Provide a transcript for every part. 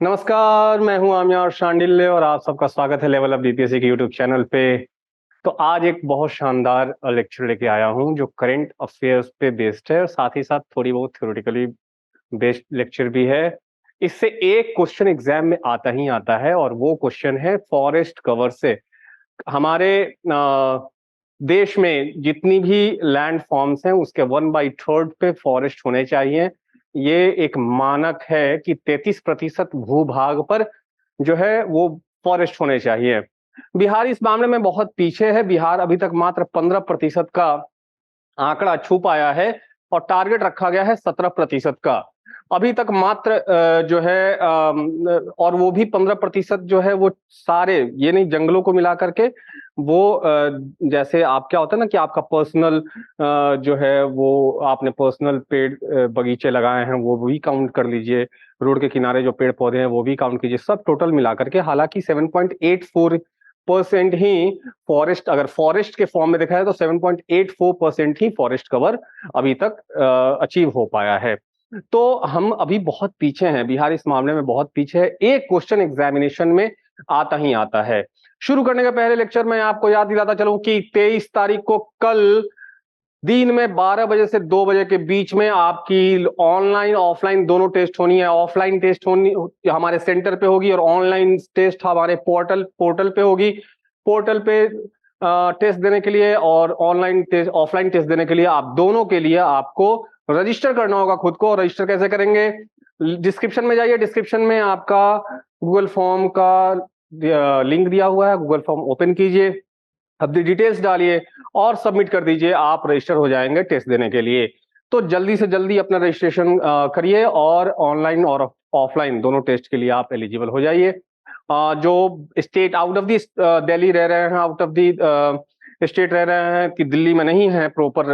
नमस्कार, मैं हूं आमिर शांडिल्य और आप सबका स्वागत है लेवल अप बीपीएससी के यूट्यूब चैनल पे। तो आज एक बहुत शानदार लेक्चर लेके आया हूं जो करंट अफेयर्स पे बेस्ड है और साथ ही साथ थोड़ी बहुत थ्योरेटिकली बेस्ड लेक्चर भी है। इससे एक क्वेश्चन एग्जाम में आता ही आता है और वो क्वेश्चन है फॉरेस्ट कवर से। हमारे देश में जितनी भी लैंड फॉर्म्स हैं उसके 1/3 पे फॉरेस्ट होने चाहिए। ये एक मानक है कि 33% भूभाग पर जो है वो फॉरेस्ट होने चाहिए। बिहार इस मामले में बहुत पीछे है। बिहार अभी तक मात्र 15% का आंकड़ा छू पाया है और टारगेट रखा गया है 17% का। अभी तक मात्र जो है और वो भी 15% जो है वो सारे ये नहीं जंगलों को मिला करके वो जैसे आप क्या होता है ना कि आपका पर्सनल जो है वो आपने पर्सनल पेड़ बगीचे लगाए हैं वो भी काउंट कर लीजिए। रोड के किनारे जो पेड़ पौधे हैं वो भी काउंट कीजिए, सब टोटल मिला करके। हालांकि 7.84% ही फॉरेस्ट, अगर फॉरेस्ट के फॉर्म में देखा है तो 7.84% ही फॉरेस्ट कवर अभी तक अचीव हो पाया है। तो हम अभी बहुत पीछे हैं, बिहार इस मामले में बहुत पीछे है। एक क्वेश्चन एग्जामिनेशन में आता ही आता है। शुरू करने के पहले लेक्चर में आपको याद दिलाता चलूं कि 23 तारीख को कल दिन में 12 बजे से 2 बजे के बीच में आपकी ऑनलाइन ऑफलाइन दोनों टेस्ट होनी है। ऑफलाइन टेस्ट होनी हमारे सेंटर पे होगी और ऑनलाइन टेस्ट हमारे पोर्टल पे होगी। पोर्टल पे टेस्ट देने के लिए और ऑनलाइन टेस्ट ऑफलाइन टेस्ट देने के लिए आप दोनों के लिए आपको रजिस्टर करना होगा खुद को। रजिस्टर कैसे करेंगे? डिस्क्रिप्शन में जाइए, डिस्क्रिप्शन में आपका गूगल फॉर्म का लिंक दिया हुआ है। गूगल फॉर्म ओपन कीजिए, अपनी डिटेल्स डालिए और सबमिट कर दीजिए। आप रजिस्टर हो जाएंगे टेस्ट देने के लिए। तो जल्दी से जल्दी अपना रजिस्ट्रेशन करिए और ऑनलाइन और ऑफलाइन दोनों टेस्ट के लिए आप एलिजिबल हो जाइए। जो state out of the Delhi रह रहे हैं, आउट ऑफ दी स्टेट रह रहे हैं कि दिल्ली में नहीं है, प्रॉपर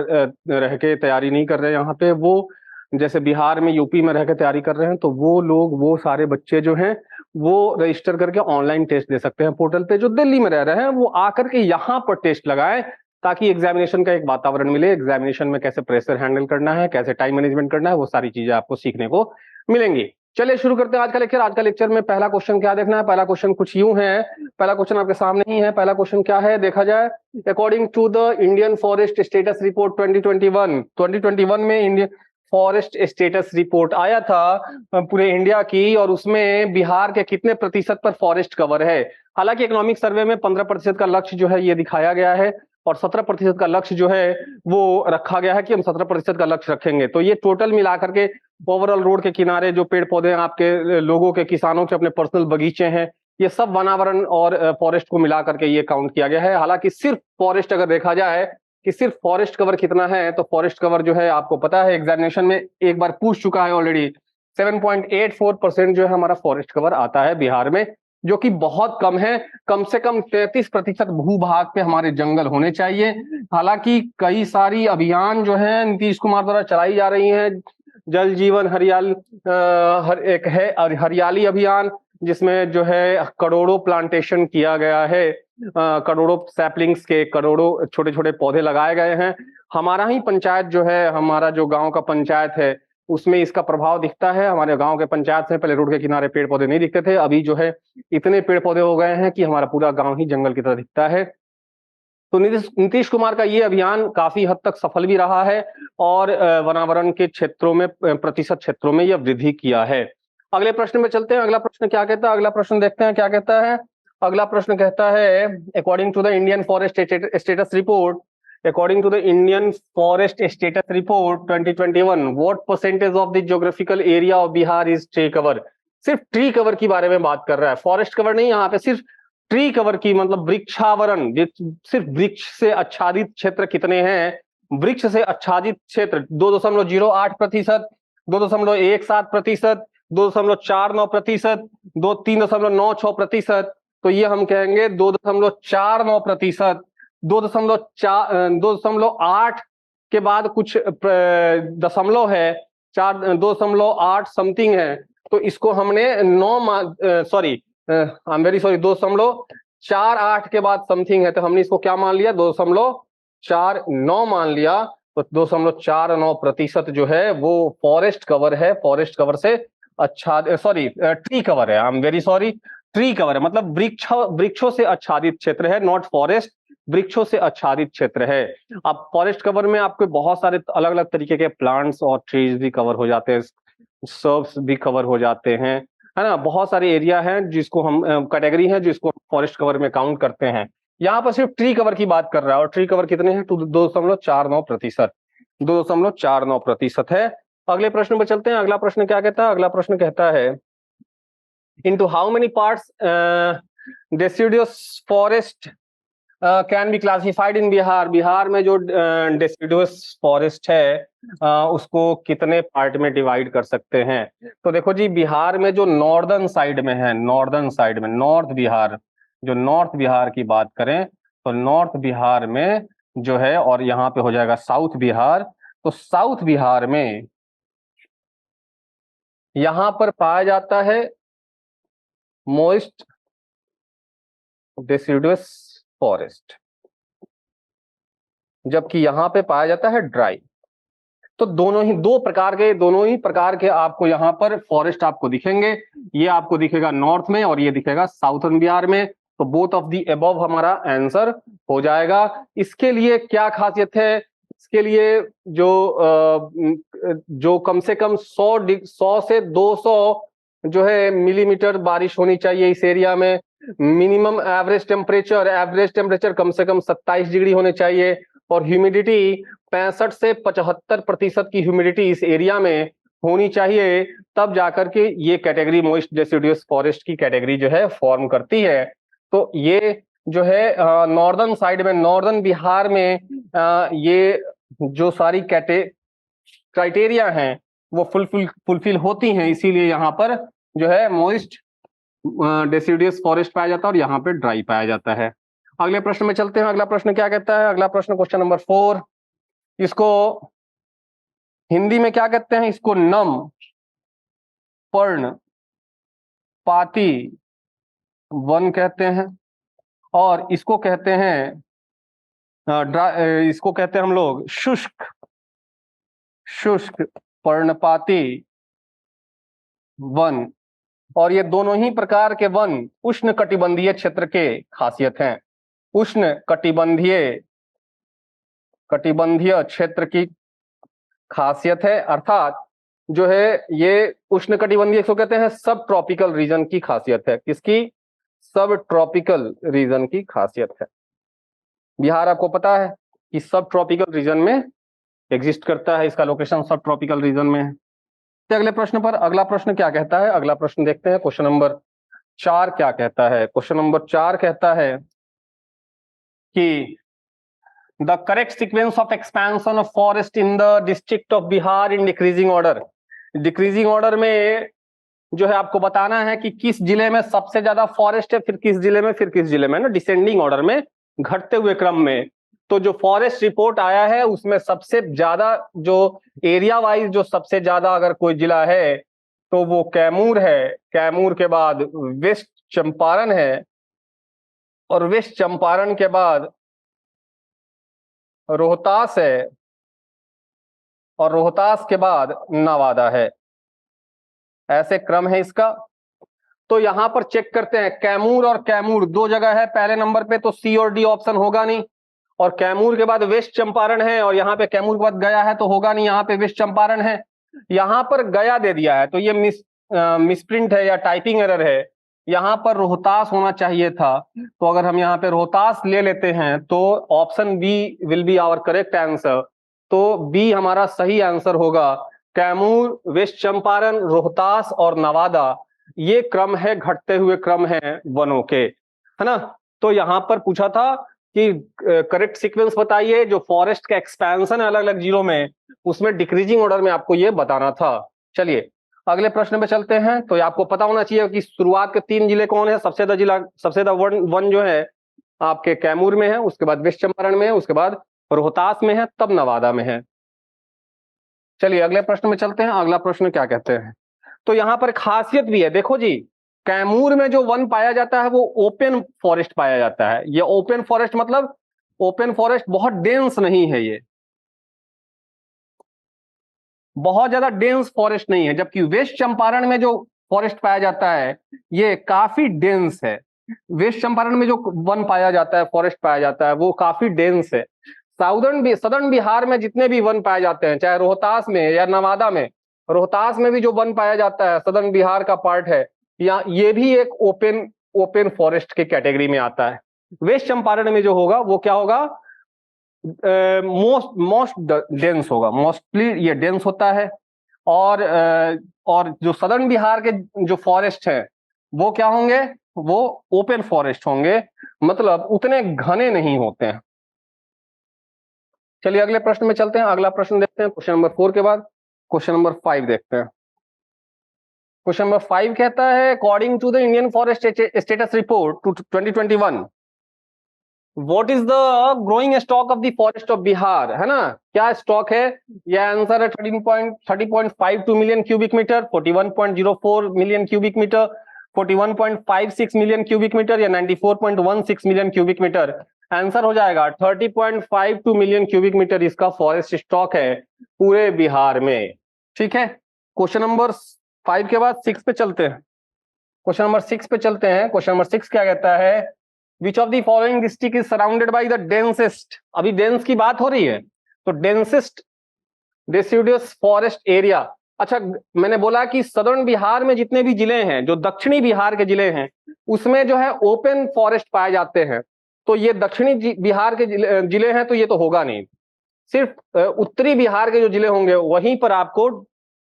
रह के तैयारी नहीं कर रहे हैं यहाँ पे, वो जैसे बिहार में यूपी में रह के तैयारी कर रहे हैं, तो वो लोग वो सारे बच्चे जो हैं वो रजिस्टर करके ऑनलाइन टेस्ट दे सकते हैं पोर्टल पे। जो दिल्ली में रह रहे हैं वो आकर के यहाँ पर टेस्ट लगाएं ताकि एग्जामिनेशन का एक वातावरण मिले। एग्जामिनेशन में कैसे प्रेशर हैंडल करना है, कैसे टाइम मैनेजमेंट करना है, वो सारी चीजें आपको सीखने को मिलेंगी। चलिए शुरू करते हैं आज का लेक्चर। आज का लेक्चर में पहला क्वेश्चन क्या देखना है? पहला क्वेश्चन कुछ यूं है, पहला क्वेश्चन आपके सामने ही है। पहला क्वेश्चन क्या है देखा जाए। According to the Indian forest status report 2021 में इंडियन फॉरेस्ट स्टेटस रिपोर्ट आया था पूरे इंडिया की, और उसमें बिहार के कितने प्रतिशत पर फॉरेस्ट कवर है। हालांकि इकोनॉमिक सर्वे में 15% का लक्ष्य जो है ये दिखाया गया है और 17% का लक्ष्य जो है वो रखा गया है कि हम 17% का लक्ष्य रखेंगे। तो ये टोटल मिलाकर के ओवरऑल रोड के किनारे जो पेड़ पौधे हैं, आपके लोगों के, किसानों के अपने पर्सनल बगीचे हैं, ये सब वनावरण और फॉरेस्ट को मिला करके ये काउंट किया गया है। हालांकि सिर्फ फॉरेस्ट अगर देखा जाए कि सिर्फ फॉरेस्ट कवर कितना है, तो फॉरेस्ट कवर जो है आपको पता है एग्जामिनेशन में एक बार पूछ चुका है ऑलरेडी। 7.84% जो है हमारा फॉरेस्ट कवर आता है बिहार में, जो कि बहुत कम है। कम से कम 33% भूभाग पे हमारे जंगल होने चाहिए। हालांकि कई सारी अभियान जो है नीतीश कुमार द्वारा चलाई जा रही हैं, जल जीवन हरियाली एक है हरियाली अभियान, जिसमें जो है करोड़ों प्लांटेशन किया गया है, करोड़ों सैपलिंग्स के करोड़ों छोटे छोटे पौधे लगाए गए हैं। हमारा ही पंचायत जो है, हमारा जो गांव का पंचायत है, उसमें इसका प्रभाव दिखता है। हमारे गांव के पंचायत से पहले रोड के किनारे पेड़ पौधे नहीं दिखते थे, अभी जो है इतने पेड़ पौधे हो गए हैं कि हमारा पूरा गांव ही जंगल की तरह दिखता है। तो नीतीश कुमार का ये अभियान काफी हद तक सफल भी रहा है और वनावरण के क्षेत्रों में, प्रतिशत क्षेत्रों में यह वृद्धि किया है। अगले प्रश्न में चलते हैं। अगला प्रश्न क्या कहता है? अगला प्रश्न देखते हैं क्या कहता है। अगला प्रश्न कहता है according to the Indian forest status report, according to the Indian forest status report 2021, what percentage of the geographical area of Bihar is tree cover. सिर्फ ट्री कवर की बारे में बात कर रहा है, फॉरेस्ट कवर नहीं, यहाँ पे सिर्फ ट्री कवर की, मतलब वृक्षावरण, सिर्फ वृक्ष से आच्छादित क्षेत्र कितने हैं। वृक्ष से आच्छादित क्षेत्र 2.08%, 2.17%, 2.49%, 3.96%। तो ये हम कहेंगे 2.49%। 2.8 के बाद कुछ दशमलव है, 2.8 समथिंग है, तो इसको हमने 2.48 के बाद समथिंग है, तो हमने इसको क्या मान लिया? 2.49 मान लिया। तो 2.49% जो है वो फॉरेस्ट कवर है। फॉरेस्ट कवर से सॉरी ट्री कवर है, I am very sorry, tree cover है, मतलब वृक्षों से आच्छादित क्षेत्र है, नॉट फॉरेस्ट, वृक्षों से आच्छादित क्षेत्र है। अब फॉरेस्ट कवर में आपके बहुत सारे अलग अलग तरीके के प्लांट्स और ट्रीज भी कवर हो जाते हैं, सर्ब्स भी कवर हो जाते हैं, है ना, बहुत सारे एरिया हैं जिसको हम कैटेगरी है जिसको फॉरेस्ट कवर में काउंट करते हैं। यहाँ पर सिर्फ ट्री कवर की बात कर रहा है, और ट्री कवर कितने हैं, 2.49%, 2.49% है। अगले प्रश्न पर चलते हैं। अगला प्रश्न क्या कहता है, अगला प्रश्न कहता है into how many parts deciduous forest can be classified in Bihar. Bihar में जो डेसिडुअस फॉरेस्ट है उसको कितने पार्ट में डिवाइड कर सकते हैं। तो देखो जी, बिहार में जो नॉर्दर्न साइड में है, नॉर्दर्न साइड में, नॉर्थ बिहार, जो नॉर्थ बिहार की बात करें तो नॉर्थ बिहार में जो है, और यहाँ पे हो जाएगा साउथ बिहार, तो साउथ बिहार में यहां पर पाया जाता है मोइस्ट डेसिडुअस फॉरेस्ट, जबकि यहां पे पाया जाता है ड्राई। तो दोनों ही प्रकार के आपको यहाँ पर फॉरेस्ट आपको दिखेंगे। ये आपको दिखेगा नॉर्थ में और ये दिखेगा साउथर्न बिहार में। तो बोथ ऑफ दी अबव हमारा आंसर हो जाएगा। इसके लिए क्या खासियत है, इसके लिए जो कम से कम 100 से 200 जो है मिलीमीटर बारिश होनी चाहिए इस एरिया में। मिनिमम एवरेज टेम्परेचर कम से कम 27 डिग्री होने चाहिए, और ह्यूमिडिटी 65 से 75% की ह्यूमिडिटी इस एरिया में होनी चाहिए, तब जाकर के ये कैटेगरी मोइस्ट डेसिडुअस फॉरेस्ट की कैटेगरी जो है फॉर्म करती है। तो ये जो है नॉर्दर्न साइड में, नॉर्दर्न बिहार में ये जो सारी क्राइटेरिया हैं वो फुलफिल होती हैं, इसीलिए यहाँ पर जो है मोइस्ट डेसिडुअस फॉरेस्ट पाया जाता है और यहाँ पे ड्राई पाया जाता है। अगले प्रश्न में चलते हैं। अगला प्रश्न क्या कहता है, अगला प्रश्न क्वेश्चन नंबर 4, इसको हिंदी में क्या कहते हैं, इसको नम पर्ण पाती वन कहते हैं, और इसको कहते हैं इसको कहते हैं हम लोग शुष्क पर्णपाती वन। और ये दोनों ही प्रकार के वन उष्ण कटिबंधीय क्षेत्र के खासियत हैं। उष्ण कटिबंधीय क्षेत्र की खासियत है, अर्थात जो है ये उष्ण कटिबंधीय इसको कहते हैं सब ट्रॉपिकल रीजन की खासियत है। किसकी, सब ट्रॉपिकल रीजन की खासियत है। बिहार आपको पता है कि सब ट्रॉपिकल रीजन में एग्जिस्ट करता है, इसका लोकेशन सब ट्रॉपिकल रीजन में है। तो अगले प्रश्न पर, अगला प्रश्न क्या कहता है, अगला प्रश्न देखते हैं। क्वेश्चन नंबर 4 क्या कहता है, क्वेश्चन नंबर 4 कहता है कि the correct sequence of expansion of forest in the district of Bihar in decreasing order. Decreasing order में जो है आपको बताना है कि किस जिले में सबसे ज्यादा फॉरेस्ट है, फिर किस जिले में, फिर किस जिले में, ना डिसेंडिंग ऑर्डर में, घटते हुए क्रम में। तो जो फॉरेस्ट रिपोर्ट आया है उसमें सबसे ज्यादा जो एरिया वाइज जो सबसे ज्यादा अगर कोई जिला है तो वो कैमूर है। कैमूर के बाद वेस्ट चंपारण है, और वेस्ट चंपारण के बाद रोहतास है, और रोहतास के बाद नवादा है। ऐसे क्रम है इसका। तो यहां पर चेक करते हैं, कैमूर और कैमूर दो जगह है पहले नंबर पे, तो सी और डी ऑप्शन होगा नहीं। और कैमूर के बाद वेस्ट चंपारण है, और यहाँ पे कैमूर के बाद गया है तो होगा नहीं, यहाँ पे वेस्ट चंपारण है। यहाँ पर गया दे दिया है तो ये मिसप्रिंट है या टाइपिंग एरर है, यहाँ पर रोहतास होना चाहिए था। तो अगर हम यहाँ पे रोहतास ले लेते हैं तो option B will be our correct answer. तो बी हमारा सही आंसर होगा। कैमूर, वेस्ट चंपारण, रोहतास और नवादा, ये क्रम है, घटते हुए क्रम है वनों के, है ना। तो यहाँ पर पूछा था कि करेक्ट सीक्वेंस बताइए, जो फॉरेस्ट का एक्सपेंशन है अलग अलग जिलों में, उसमें डिक्रीजिंग ऑर्डर में आपको ये बताना था। चलिए अगले प्रश्न पे चलते हैं। तो आपको पता होना चाहिए कि शुरुआत के 3 जिले कौन है। सबसे ज्यादा वन जो है आपके कैमूर में है, उसके बाद वेस्ट चंपारण में है, उसके बाद रोहतास में है, तब नवादा में है। चलिए अगले प्रश्न में चलते हैं। अगला प्रश्न क्या कहते हैं, तो यहां पर खासियत भी है। देखो जी, कैमूर में जो वन पाया जाता है वो ओपन फॉरेस्ट पाया जाता है। ये ओपन फॉरेस्ट मतलब ओपन फॉरेस्ट बहुत डेंस नहीं है, ये बहुत ज्यादा डेंस फॉरेस्ट नहीं है, जबकि वेस्ट चंपारण में जो फॉरेस्ट पाया जाता है ये काफी डेंस है। वेस्ट चंपारण में जो वन पाया जाता है, फॉरेस्ट पाया जाता है, वो काफी डेंस है। सदर्न बिहार में जितने भी वन पाए जाते हैं, चाहे रोहतास में या नवादा में, रोहतास में भी जो वन पाया जाता है सदर्न बिहार का पार्ट है, या ये भी एक ओपन फॉरेस्ट के कैटेगरी में आता है। वेस्ट चंपारण में जो होगा वो क्या होगा, मोस्ट डेंस होगा, मोस्टली ये डेंस होता है। और जो सदर्न बिहार के जो फॉरेस्ट है वो क्या होंगे, वो ओपन फॉरेस्ट होंगे, मतलब उतने घने नहीं होते हैं। चलिए अगले प्रश्न में चलते हैं। अगला प्रश्न देखते हैं क्वेश्चन नंबर 4 के बाद क्वेश्चन नंबर 5 देखते हैं। क्वेश्चन नंबर 5 कहता है according to the Indian forest status report to 2021 what is the growing stock of the forest of Bihar, है ना, क्या स्टॉक है? यह आंसर है 30.52 million cubic metre, 41.04 million cubic metre, 41.56 million cubic metre या 94.16 मिलियन क्यूबिक मीटर। आंसर हो जाएगा 30.52 million cubic metre इसका फॉरेस्ट स्टॉक है पूरे बिहार में। ठीक है, क्वेश्चन नंबर 5 के बाद 6 पे चलते हैं। क्वेश्चन नंबर 6 पे चलते हैं। क्वेश्चन नंबर 6 क्या कहता है, which of the following district is surrounded by the densest, अभी डेंस की बात हो रही है तो डेंसेस्ट डेसिडुअस फॉरेस्ट एरिया। अच्छा, मैंने बोला कि सदर्न बिहार में जितने भी जिले हैं, जो दक्षिणी बिहार के जिले हैं, उसमें जो है ओपन फॉरेस्ट पाए जाते हैं। तो ये दक्षिणी बिहार के जिले हैं तो ये तो होगा नहीं। सिर्फ उत्तरी बिहार के जो जिले होंगे वहीं पर आपको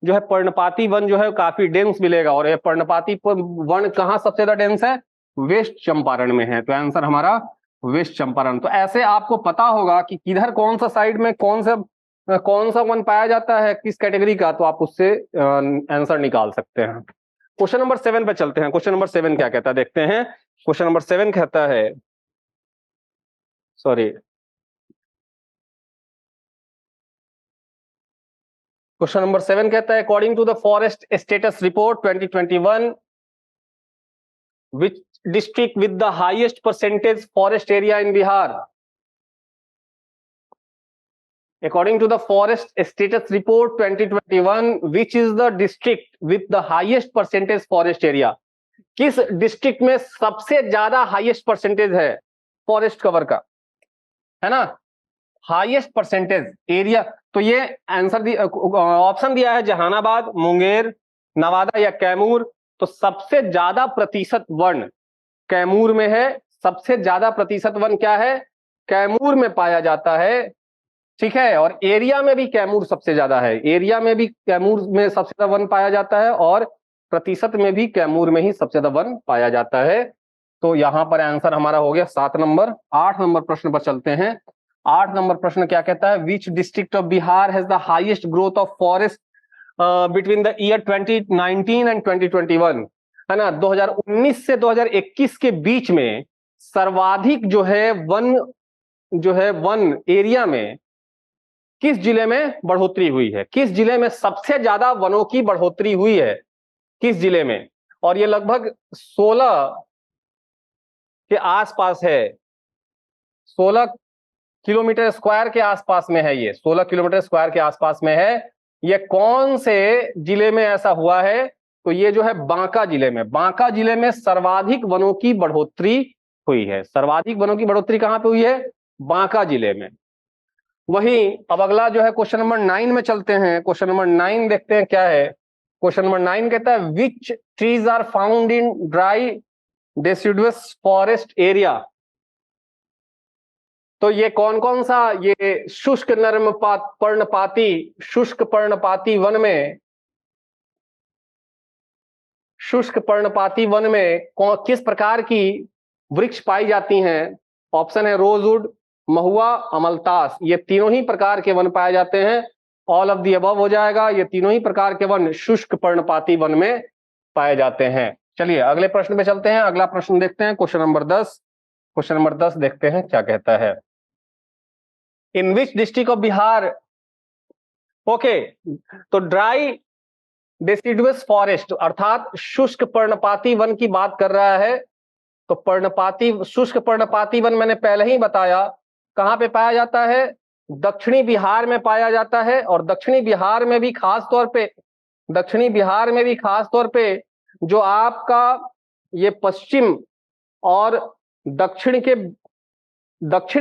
जो है पर्णपाती वन जो है काफी डेंस मिलेगा। और ये पर्णपाती वन कहाँ सबसे ज्यादा डेंस है? वेस्ट चंपारण में है। तो आंसर हमारा वेस्ट चंपारण। तो ऐसे आपको पता होगा कि किधर कौन सा साइड में कौन सा वन पाया जाता है, किस कैटेगरी का, तो आप उससे आंसर निकाल सकते हैं। क्वेश्चन नंबर 7 पे चलते हैं। क्वेश्चन नंबर 7 क्या कहता है देखते हैं। क्वेश्चन नंबर 7 कहता है, सॉरी, क्वेश्चन नंबर 7 कहता है according to the forest status report 2021 which district with the highest percentage forest area in Bihar. According to the Forest Status Report 2021, which is the district with the highest percentage forest area? किस district में सबसे ज्यादा highest percentage है forest cover का, है ना, highest percentage area. तो ये आंसर ऑप्शन दिया है जहानाबाद, मुंगेर, नवादा या कैमूर। तो सबसे ज्यादा प्रतिशत वन कैमूर में है। सबसे ज्यादा प्रतिशत वन क्या है? कैमूर में पाया जाता है। ठीक है, और एरिया में भी कैमूर सबसे ज्यादा है। एरिया में भी कैमूर में सबसे ज्यादा वन पाया जाता है और प्रतिशत में भी कैमूर में ही सबसे ज्यादा वन पाया जाता है। तो यहां पर आंसर हमारा हो गया 7 नंबर। 8 नंबर प्रश्न पर चलते हैं। 8 नंबर प्रश्न क्या कहता है, विच district of Bihar has the highest growth of forest between the year 2019 and 2021, है ना, 2019 से 2021 के बीच में सर्वाधिक जो है वन एरिया में किस जिले में बढ़ोतरी हुई है? किस जिले में सबसे ज्यादा वनों की बढ़ोतरी हुई है, किस जिले में? और ये लगभग 16 के आसपास है, 16 किलोमीटर स्क्वायर के आसपास में है। ये 16 किलोमीटर स्क्वायर के आसपास में है। ये कौन से जिले में ऐसा हुआ है? तो ये जो है बांका जिले में। बांका जिले में सर्वाधिक वनों की बढ़ोतरी हुई है। सर्वाधिक वनों की बढ़ोतरी कहां पे हुई है? बांका जिले में। वही अब अगला जो है क्वेश्चन नंबर 9 में चलते हैं। क्वेश्चन नंबर 9 देखते हैं क्या है। क्वेश्चन नंबर 9 कहता है which trees are found in dry deciduous forest area. तो ये कौन कौन सा, ये शुष्क पर्णपाती वन में, शुष्क पर्णपाती वन में किस प्रकार की वृक्ष पाई जाती हैं? ऑप्शन है रोजवुड, महुआ, अमलतास। ये तीनों ही प्रकार के वन पाए जाते हैं। ऑल ऑफ दी अबव हो जाएगा। ये तीनों ही प्रकार के वन शुष्क पर्णपाती वन में पाए जाते हैं। चलिए अगले प्रश्न पे चलते हैं। अगला प्रश्न देखते हैं क्वेश्चन नंबर 10। क्वेश्चन नंबर 10 देखते हैं क्या कहता है। In which district of Bihar, okay, तो ड्राई डेसिडुअस फॉरेस्ट अर्थात शुष्क पर्णपाती वन की बात कर रहा है। तो शुष्क पर्णपाती वन मैंने पहले ही बताया कहां पे पाया जाता है, दक्षिणी बिहार में पाया जाता है, और दक्षिणी बिहार में भी खास तौर पे जो आपका ये पश्चिम और दक्षिण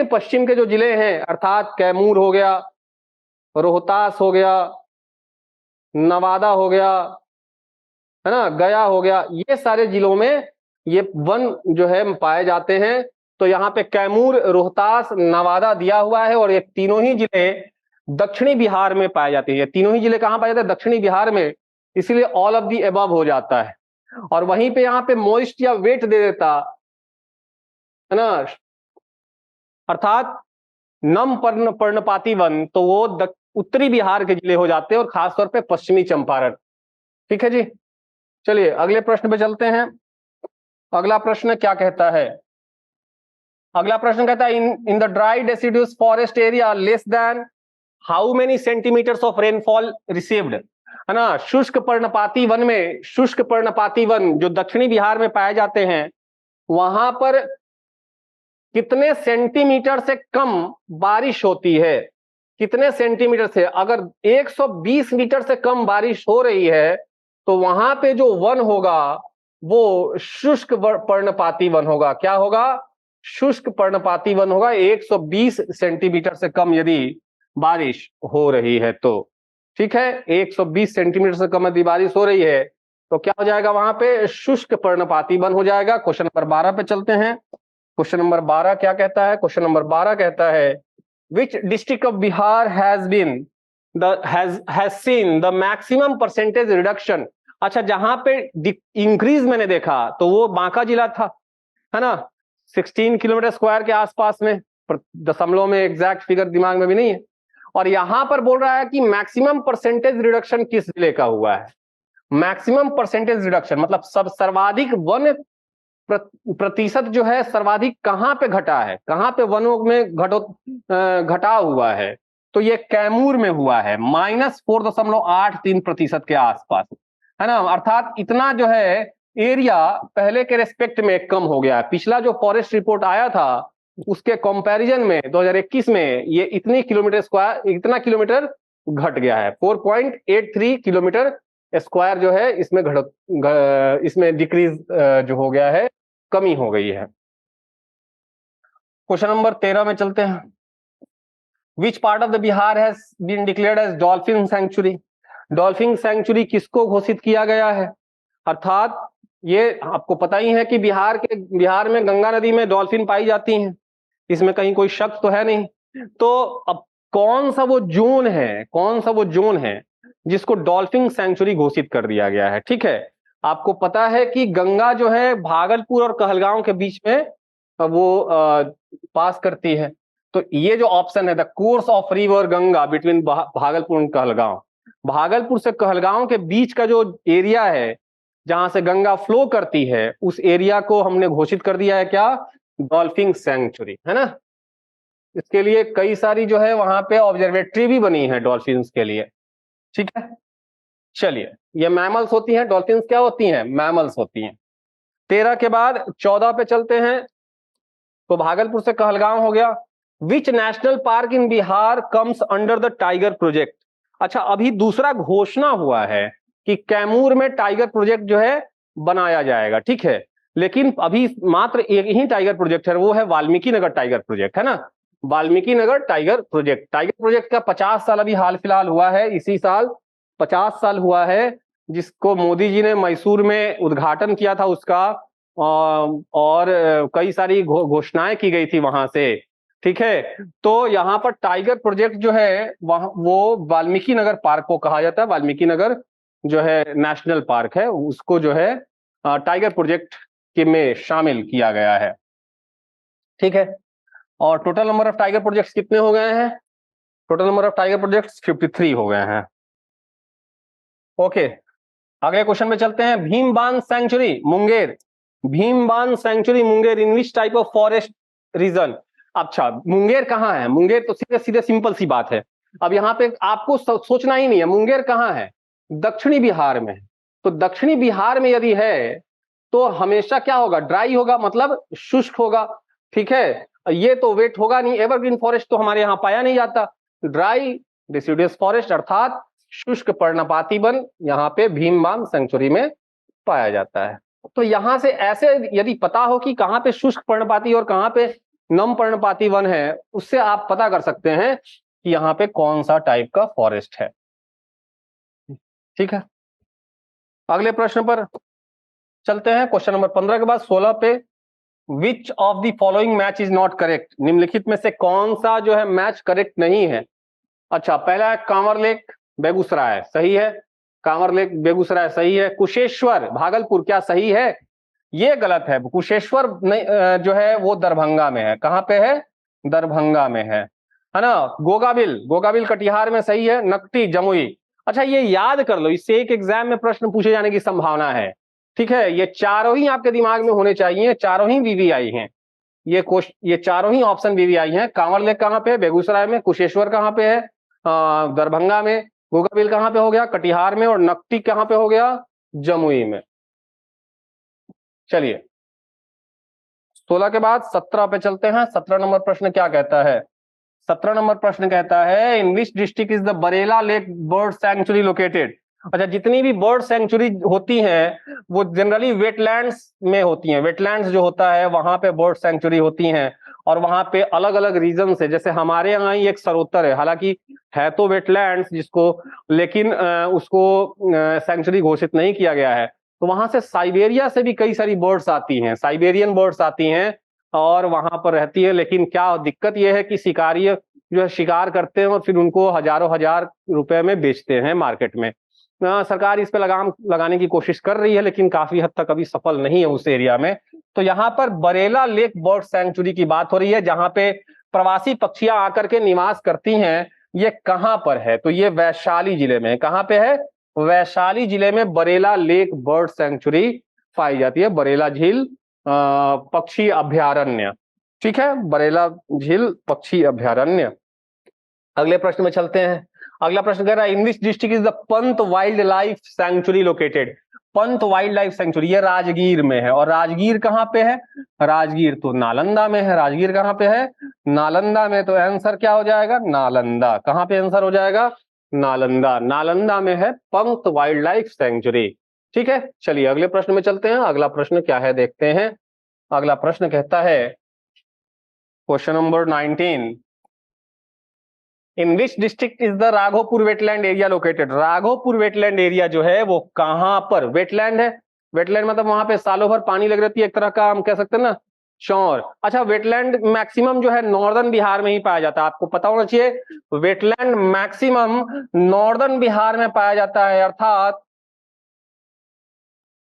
पश्चिम के जो जिले हैं, अर्थात कैमूर हो गया, रोहतास हो गया, नवादा हो गया, है ना, गया हो गया, ये सारे जिलों में ये वन जो है पाए जाते हैं। तो यहाँ पे कैमूर, रोहतास, नवादा दिया हुआ है, और ये तीनों ही जिले दक्षिणी बिहार में पाए जाते हैं। ये तीनों ही जिले कहाँ पाए जाते हैं? दक्षिणी बिहार में, इसीलिए ऑल ऑफ दी अबव हो जाता है। और वहीं पे यहाँ पे मोइस्ट या वेट दे देता है ना, अर्थात नम पर्णपाती वन, तो वो उत्तरी बिहार के जिले हो जाते हैं, और खासतौर पे पश्चिमी चंपारण। ठीक है जी, चलिए अगले प्रश्न पे चलते हैं। अगला प्रश्न क्या कहता है? अगला प्रश्न कहता है in the dry deciduous forest area less than how many centimetres of rainfall received, है ना। शुष्क पर्णपाती वन जो दक्षिणी बिहार में पाए जाते हैं, वहां पर कितने सेंटीमीटर से कम बारिश होती है? कितने सेंटीमीटर से? अगर 120 मीटर से कम बारिश हो रही है तो वहां पे जो वन होगा वो शुष्क पर्णपाती वन होगा। क्या होगा? शुष्क पर्णपाती वन होगा। 120 सेंटीमीटर से कम यदि बारिश हो रही है तो, ठीक है, 120 सेंटीमीटर से कम यदि बारिश हो रही है तो क्या हो जाएगा? वहां पे शुष्क पर्णपाती वन हो जाएगा। क्वेश्चन नंबर 12 पे चलते हैं। क्वेश्चन नंबर 12 क्या कहता है? क्वेश्चन नंबर 12 कहता है which district of Bihar has seen the maximum percentage reduction। अच्छा, जहां पे इंक्रीज मैंने देखा तो वो बांका जिला था, है ना, 16 किलोमीटर स्क्वायर के आसपास में, दशमलव में एग्जैक्ट फिगर दिमाग में भी नहीं है। और यहां पर बोल रहा है कि मैक्सिमम परसेंटेज रिडक्शन किस जिले का हुआ है? मैक्सिमम परसेंटेज रिडक्शन मतलब सर्वाधिक वन प्रतिशत जो है सर्वाधिक कहां पे घटा है, कहां पे वनों में घटाव हुआ है? तो ये कैमूर में हुआ है, -4.83% के आसपास, है ना। अर्थात इतना जो है एरिया पहले के रेस्पेक्ट में कम हो गया है। पिछला जो फॉरेस्ट रिपोर्ट आया था उसके कंपैरिजन में 2021 में ये इतना किलोमीटर घट गया है। 4.83 किलोमीटर स्क्वायर जो है इसमें डिक्रीज जो हो गया है, कमी हो गई है। क्वेश्चन नंबर 13 में चलते हैं। Which part of the Bihar has been declared as dolphin sanctuary? Dolphin sanctuary किसको घोषित किया गया है? अर्थात ये आपको पता ही है कि बिहार में गंगा नदी में डॉल्फिन पाई जाती हैं, इसमें कहीं कोई शक तो है नहीं। तो अब कौन सा वो जोन है जिसको डॉल्फिन सेंचुरी घोषित कर दिया गया है? ठीक है, आपको पता है कि गंगा जो है भागलपुर और कहलगांव के बीच में वो पास करती है। तो ये जो ऑप्शन है, the course of river Ganga between Bhagalpur और कहलगांव, भागलपुर से कहलगांव के बीच का जो एरिया है जहां से गंगा फ्लो करती है, उस एरिया को हमने घोषित कर दिया है क्या? डॉल्फिन सेंचुरी, है ना। इसके लिए कई सारी जो है वहां पे ऑब्जर्वेटरी भी बनी है डॉल्फिन्स के लिए, ठीक है। चलिए, ये मैमल्स होती हैं, डॉल्फिन्स क्या होती हैं? मैमल्स होती हैं। 13 के बाद 14 पे चलते हैं। तो भागलपुर से कहलगांव हो गया। Which national park in Bihar comes under the tiger project? अच्छा, अभी दूसरा घोषणा हुआ है कि कैमूर में टाइगर प्रोजेक्ट जो है बनाया जाएगा, ठीक है, लेकिन अभी मात्र एक ही टाइगर प्रोजेक्ट है, वो है वाल्मीकि नगर टाइगर प्रोजेक्ट, है ना। वाल्मीकि नगर टाइगर प्रोजेक्ट का 50 साल अभी हाल फिलहाल हुआ है, इसी साल 50 साल हुआ है, जिसको मोदी जी ने मैसूर में उद्घाटन किया था उसका, और कई सारी घोषणाएं की गई थी वहां से, ठीक है। तो यहाँ पर टाइगर प्रोजेक्ट जो है वो वाल्मीकि नगर पार्क को कहा जाता है। वाल्मीकि नगर जो है नेशनल पार्क है, उसको जो है टाइगर प्रोजेक्ट के में शामिल किया गया है, ठीक है। और total number of tiger projects कितने हो गए हैं? Total number of tiger projects 53 हो गए हैं। ओके, अगले क्वेश्चन में चलते हैं। Bhimbandh sanctuary Munger, in which type of forest region? अच्छा, मुंगेर कहाँ है? मुंगेर तो सीधे सीधे सिंपल सी बात है, अब यहाँ पे आपको सोचना ही नहीं है। मुंगेर कहाँ है? दक्षिणी बिहार में। तो दक्षिणी बिहार में यदि है तो हमेशा क्या होगा? ड्राई होगा, मतलब शुष्क होगा, ठीक है। ये तो वेट होगा नहीं, एवरग्रीन फॉरेस्ट तो हमारे यहाँ पाया नहीं जाता। ड्राई डिसिडुअस फॉरेस्ट अर्थात शुष्क पर्णपाती वन यहाँ पे भीमबाम सेंचुरी में पाया जाता है। तो यहां से ऐसे यदि पता हो कि कहाँ पे शुष्क पर्णपाती और कहाँ पे नम पर्णपाती वन है, उससे आप पता कर सकते हैं कि यहाँ पे कौन सा टाइप का फॉरेस्ट है। ठीक है, अगले प्रश्न पर चलते हैं। क्वेश्चन नंबर 15 के बाद 16 पे, विच of the following match is not correct, निम्नलिखित में से कौन सा जो है मैच करेक्ट नहीं है। अच्छा, पहला है कांवर लेक बेगूसराय, सही है। कांवर लेक बेगूसराय सही है। कुशेश्वर भागलपुर क्या सही है? ये गलत है। कुशेश्वर जो है वो दरभंगा में है। कहाँ पे है? दरभंगा में है ना। गोगाबिल कटिहार में सही है। नकटी जमुई। अच्छा, ये याद कर लो, इससे एक एग्जाम में प्रश्न पूछे जाने की संभावना है। ठीक है, ये चारों ही आपके दिमाग में होने चाहिए, चारों ही वीवीआई हैं। ये चारों ही ऑप्शन वीवीआई हैं। कांवर लेक कहाँ पे है? बेगूसराय में। कुशेश्वर कहाँ पे है? दरभंगा में। गोगाबिल कहाँ पे हो गया? कटिहार में। और नकटी कहाँ पे हो गया? जमुई में। चलिए 16 के बाद 17 पे चलते हैं। 17 नंबर प्रश्न क्या कहता है? 17 नंबर प्रश्न कहता है, in which district is the Barela lake bird sanctuary located. अच्छा, जितनी भी बर्ड सैंक्चुरी होती हैं वो जनरली वेटलैंड्स में होती हैं। वेटलैंड्स जो होता है वहां पे बर्ड सैंक्चुरी होती हैं, और वहां पे अलग अलग रीजन से, जैसे हमारे यहाँ ही एक सरोतर है, हालांकि है तो वेटलैंड्स जिसको, लेकिन उसको सैंक्चुरी घोषित नहीं किया गया है। तो वहां से साइबेरिया से भी कई सारी बर्ड्स आती हैं, साइबेरियन बर्ड्स आती हैं और वहां पर रहती है। लेकिन क्या दिक्कत यह है कि शिकारी जो है शिकार करते हैं और फिर उनको हजारों हजार रुपए में बेचते हैं मार्केट में। सरकार इस पे लगाम लगाने की कोशिश कर रही है, लेकिन काफी हद तक अभी सफल नहीं है उस एरिया में। तो यहाँ पर बरेला लेक बर्ड सैंक्चुरी की बात हो रही है, जहां पे प्रवासी पक्षियां आकर के निवास करती हैं। ये कहां पर है? तो ये वैशाली जिले में है। कहां पे है? वैशाली जिले में बरेला लेक बर्ड सैंक्चुरी पाई जाती है। बरेला झील पक्षी अभ्यारण्य। ठीक है, बरेला झील पक्षी अभ्यारण्य। अगले प्रश्न में चलते हैं। अगला प्रश्न कह रहा है, in which district is the Pant wildlife sanctuary located. Pant wildlife sanctuary ये राजगीर में है। और राजगीर कहाँ पे है? राजगीर तो नालंदा में है। राजगीर कहाँ पे है? नालंदा में। तो आंसर क्या हो जाएगा? नालंदा। कहाँ पे आंसर हो जाएगा? नालंदा। नालंदा में है पंत वाइल्ड लाइफ सैंक्चुरी। ठीक है, चलिए अगले प्रश्न में चलते हैं। अगला प्रश्न क्या है देखते हैं। अगला प्रश्न कहता है, question number 19, in which district is the Raghopur wetland area located. Raghopur wetland area जो है वो कहां पर? वेटलैंड है। वेटलैंड मतलब वहां पे सालों भर पानी लग रहती है, एक तरह का हम कह सकते हैं ना, चौर। अच्छा, वेटलैंड मैक्सिमम जो है नॉर्दर्न बिहार में ही पाया जाता है, आपको पता होना चाहिए। वेटलैंड मैक्सिमम नॉर्दर्न बिहार में पाया जाता है, अर्थात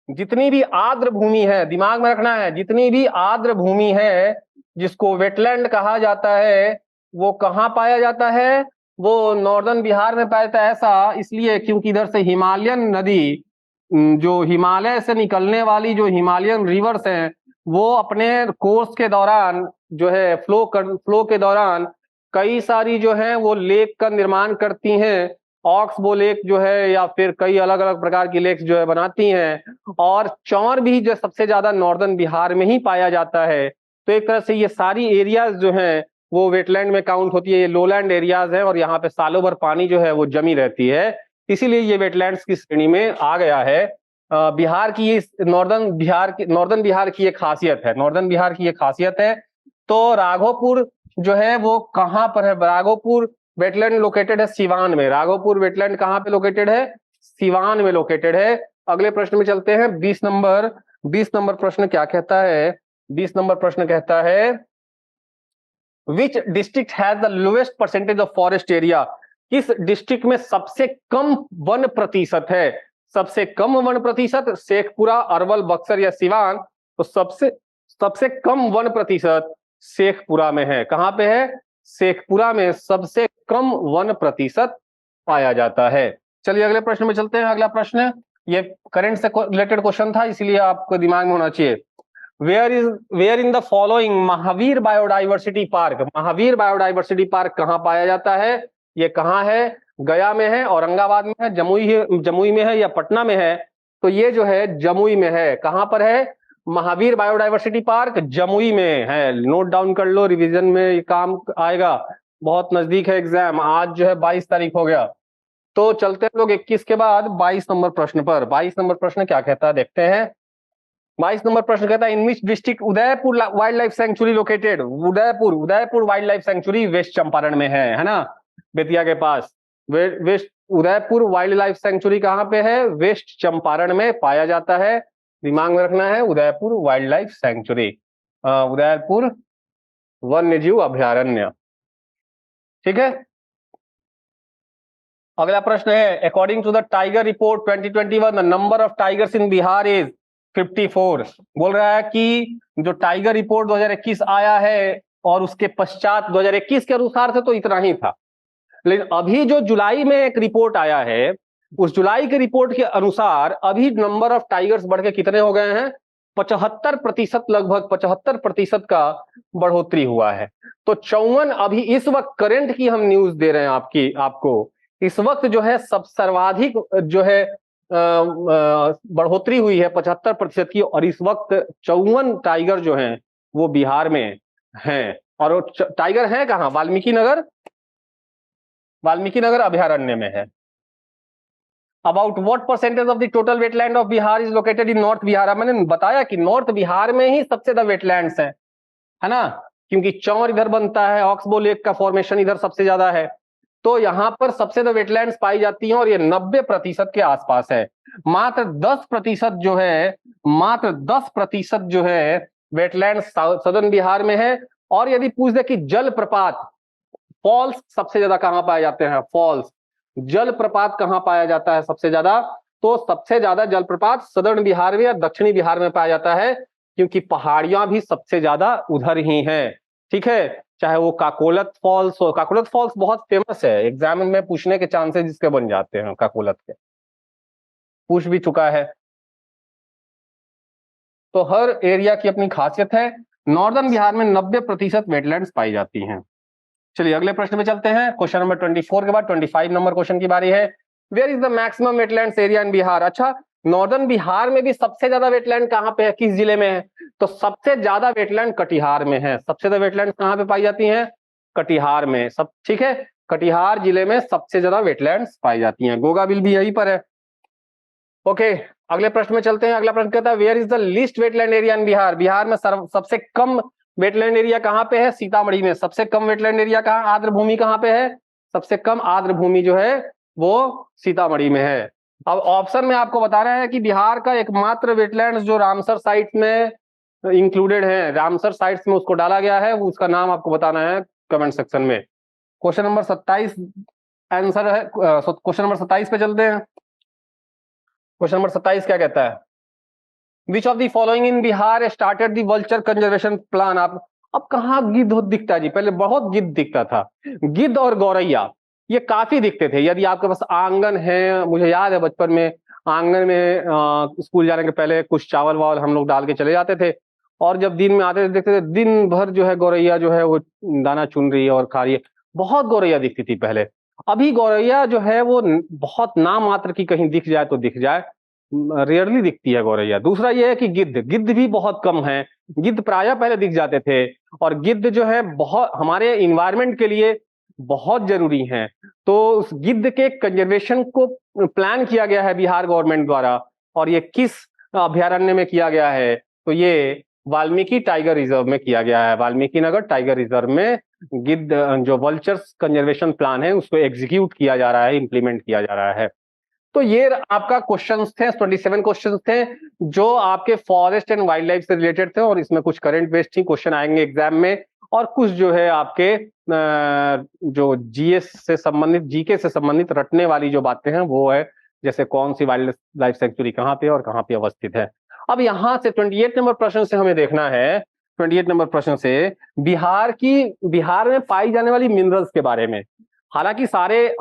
जितनी भी आर्द्र भूमि है, दिमाग में रखना है, जितनी भी आर्द्र भूमि है जिसको वेटलैंड कहा जाता है, वो कहाँ पाया जाता है? वो नॉर्दर्न बिहार में पाया जाता है। ऐसा इसलिए क्योंकि इधर से हिमालयन नदी, जो हिमालय से निकलने वाली जो हिमालयन रिवर्स हैं, वो अपने कोर्स के दौरान जो है फ्लो के दौरान कई सारी जो है वो लेक का निर्माण करती हैं। ऑक्सबो लेक जो है, या फिर कई अलग अलग प्रकार की लेक्स जो है बनाती हैं। और चौर भी जो सबसे ज्यादा नॉर्दर्न बिहार में ही पाया जाता है। तो एक तरह से ये सारी एरियाज जो हैं वो वेटलैंड में काउंट होती है। ये लोलैंड एरियाज है और यहाँ पे सालों भर पानी जो है वो जमी रहती है, इसीलिए ये वेटलैंड्स की श्रेणी में आ गया है। बिहार की ये नॉर्दर्न बिहार की एक खासियत है। नॉर्दर्न बिहार की एक खासियत है। तो राघोपुर जो है वो कहाँ पर है? राघोपुर वेटलैंड लोकेटेड है सिवान में। राघोपुर वेटलैंड कहाँ पे लोकेटेड है? सिवान में लोकेटेड है। अगले प्रश्न में चलते हैं। 20 नंबर प्रश्न क्या कहता है? 20 नंबर प्रश्न कहता है, which district has the lowest percentage of forest area. किस डिस्ट्रिक्ट में सबसे कम वन प्रतिशत है? सबसे कम वन प्रतिशत शेखपुरा, अरवल, बक्सर या सिवान। तो सबसे कम वन प्रतिशत शेखपुरा में है। कहां पे है? शेखपुरा में सबसे कम वन प्रतिशत पाया जाता है। चलिए अगले प्रश्न में चलते हैं। अगला प्रश्न ये करंट से रिलेटेड क्वेश्चन था, इसलिए आपको दिमाग में होना चाहिए। Where in the following Mahavir biodiversity park. Mahavir biodiversity park कहाँ पाया जाता है? ये कहाँ है? गया में है, औरंगाबाद में है, जमुई में है या पटना में है? तो ये जो है जमुई में है। कहां पर है? महावीर बायोडायवर्सिटी पार्क जमुई में है, नोट डाउन कर लो, रिवीजन में ये काम आएगा, बहुत नजदीक है एग्जाम। आज जो है 22 तारीख हो गया, तो चलते हैं लोग 21 के बाद 22 नंबर प्रश्न पर। 22 नंबर प्रश्न क्या कहता है देखते हैं। 22 नंबर प्रश्न कहता है in which district Udaipur wildlife sanctuary located. Udaipur wildlife sanctuary west Champaran में है ना, बेतिया के पास। West Udaipur wildlife sanctuary कहाँ पे है? वेस्ट चंपारण में पाया जाता है। दिमाग में रखना है, Udaipur wildlife sanctuary, Udaipur वन्यजीव अभयारण्य। ठीक है, अगला प्रश्न है according to the tiger report 2021 the number of tigers in Bihar is 54। बोल रहा है कि जो टाइगर रिपोर्ट 2021 आया है और उसके पश्चात 2021 के अनुसार से तो इतना ही था, लेकिन अभी जो जुलाई में एक रिपोर्ट आया है, उस जुलाई के रिपोर्ट के अनुसार अभी नंबर ऑफ टाइगर्स बढ़ के कितने हो गए हैं? 75%, लगभग 75% का बढ़ोतरी हुआ है। तो 54 अभी इस वक्त करंट की हम न्यूज दे रहे हैं आपको इस वक्त जो है सब सर्वाधिक जो है बढ़ोतरी हुई है 75% की, और इस वक्त 54 टाइगर जो हैं वो बिहार में हैं। और वो टाइगर है कहाँ? वाल्मीकि नगर अभयारण्य में है। About what percentage of the total wetland of Bihar is located in north Bihar. मैंने बताया कि नॉर्थ बिहार में ही सबसे ज्यादा वेटलैंड्स है ना, क्योंकि चौर इधर बनता है, ऑक्सबो लेक का फॉर्मेशन इधर सबसे ज्यादा है, तो यहाँ पर सबसे ज्यादा वेटलैंड्स पाई जाती हैं, और ये 90% के आसपास है। मात्र 10% जो है वेटलैंड सदर्न बिहार में है। और यदि पूछ दे कि जलप्रपात, फॉल्स सबसे ज्यादा कहाँ पाए जाते हैं? फॉल्स, जलप्रपात कहाँ पाया जाता है सबसे ज्यादा? तो सबसे ज्यादा जलप्रपात सदर्न बिहार में या दक्षिणी बिहार में पाया जाता है, क्योंकि पहाड़ियां भी सबसे ज्यादा उधर ही हैं। ठीक है, चाहे वो काकोलत फॉल्स हो, काकोलत फॉल्स बहुत फेमस है, एग्जाम में पूछने के चांसेस जिसके बन जाते हैं, काकोलत के पूछ भी चुका है। तो हर एरिया की अपनी खासियत है। नॉर्दर्न बिहार में 90% वेटलैंड्स पाई जाती हैं। चलिए अगले प्रश्न में चलते हैं। क्वेश्चन नंबर 24 के बाद 25 नंबर क्वेश्चन की बारी है। Where is the maximum wetlands area in Bihar? अच्छा, नॉर्दर्न बिहार में भी सबसे ज्यादा वेटलैंड कहाँ पे है, किस जिले में है? तो सबसे ज्यादा वेटलैंड कटिहार में है। सबसे ज्यादा वेटलैंड कहाँ पे पाई जाती हैं? कटिहार में। सब ठीक है, कटिहार जिले में सबसे ज्यादा वेटलैंड्स पाई जाती हैं। गोगाबिल भी यहीं पर है। ओके, अगले प्रश्न में चलते हैं। अगला प्रश्न कहता है where is the least wetland area in Bihar? Bihar में सबसे कम वेटलैंड एरिया कहाँ पे है? सीतामढ़ी में। सबसे कम वेटलैंड एरिया कहाँ, आर्द्र भूमि कहाँ पे है? सबसे कम आर्द्र भूमि जो है वो सीतामढ़ी में है। अब ऑप्शन में आपको बताना है कि बिहार का एकमात्र वेटलैंड जो रामसर साइट में इंक्लूडेड है, रामसर साइट्स में उसको डाला गया है, वो उसका नाम आपको बताना है कमेंट सेक्शन में। क्वेश्चन नंबर 27 आंसर है। क्वेश्चन नंबर 27 पे चलते हैं। क्वेश्चन नंबर 27 क्या कहता है? Which of the following in Bihar started the vulture conservation plan? आप अब कहाँ गिद्ध दिखता है जी? पहले बहुत गिद्ध दिखता था, गिद्ध और गौरैया ये काफी दिखते थे। यदि आपके पास आंगन है, मुझे याद है बचपन में आंगन में स्कूल जाने के पहले कुछ चावल वावल हम लोग डाल के चले जाते थे, और जब दिन में आते थे देखते थे दिन भर जो है गौरैया जो है वो दाना चुन रही है और खा रही है। बहुत गौरैया दिखती थी पहले। अभी गौरैया जो है वो बहुत नाम मात्र की कहीं दिख जाए तो दिख जाए, रेयरली दिखती है गौरैया। दूसरा ये है कि गिद्ध भी बहुत कम है। गिद्ध प्रायः पहले दिख जाते थे, और गिद्ध जो है बहुत हमारे इन्वायरमेंट के लिए बहुत जरूरी हैं। तो उस गिद्ध के कंजर्वेशन को प्लान किया गया है बिहार गवर्नमेंट द्वारा, और ये किस अभयारण्य में किया गया है? तो ये वाल्मीकि टाइगर रिजर्व में किया गया है। वाल्मीकि नगर टाइगर रिजर्व में गिद्ध जो वल्चर्स कंजर्वेशन प्लान है उसको एग्जीक्यूट किया जा रहा है, इंप्लीमेंट किया जा रहा है। तो ये आपका क्वेश्चंस थे, 27 क्वेश्चंस थे जो आपके फॉरेस्ट एंड वाइल्ड लाइफ से रिलेटेड थे, और इसमें कुछ करंट बेस्ड ही क्वेश्चन आएंगे एग्जाम में, और कुछ जो है आपके जो जीएस से संबंधित, जीके से संबंधित रटने वाली जो बातें हैं वो है, जैसे कौन सी वाइल्ड लाइफ सेंचुरी कहाँ पे और कहाँ पे अवस्थित है। अब यहाँ से 28 नंबर प्रश्न से हमें देखना है, 28 नंबर प्रश्न से बिहार में पाई जाने वाली मिनरल्स के बारे में। हालांकि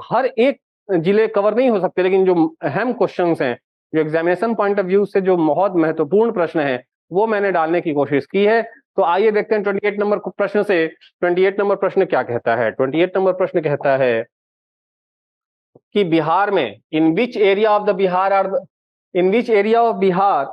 हर एक जिले कवर नहीं हो सकते, लेकिन जो अहम क्वेश्चंस हैं, जो एग्जामिनेशन पॉइंट ऑफ व्यू से जो बहुत महत्वपूर्ण प्रश्न है, वो मैंने डालने की कोशिश की है। तो आइए देखते हैं 28 नंबर प्रश्न से। 28 नंबर प्रश्न क्या कहता है? 28 नंबर प्रश्न कहता है कि बिहार में in which area of Bihar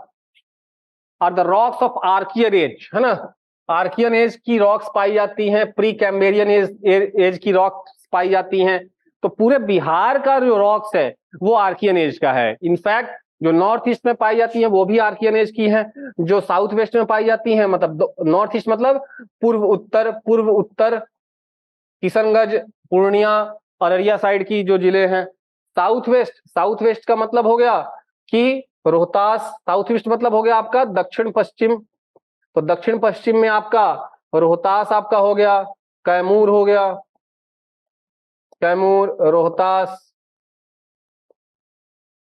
are the rocks of Archaean age, है ना, आर्कियन एज की रॉक्स पाई जाती हैं, प्री कैम्ब्रियन एज की रॉक्स पाई जाती हैं। तो पूरे बिहार का जो रॉक्स है वो आर्कियन एज का है। इनफैक्ट जो नॉर्थ ईस्ट में पाई जाती है वो भी आर्कियन एज की है, जो साउथ वेस्ट में पाई जाती है, मतलब नॉर्थ ईस्ट मतलब पूर्व उत्तर किशनगंज, पूर्णिया, अररिया साइड की जो जिले हैं। साउथ वेस्ट का मतलब हो गया कि रोहतास, साउथ ईस्ट मतलब हो गया आपका दक्षिण पश्चिम। तो दक्षिण पश्चिम में आपका रोहतास आपका हो गया, कैमूर हो गया, कैमूर, रोहतास,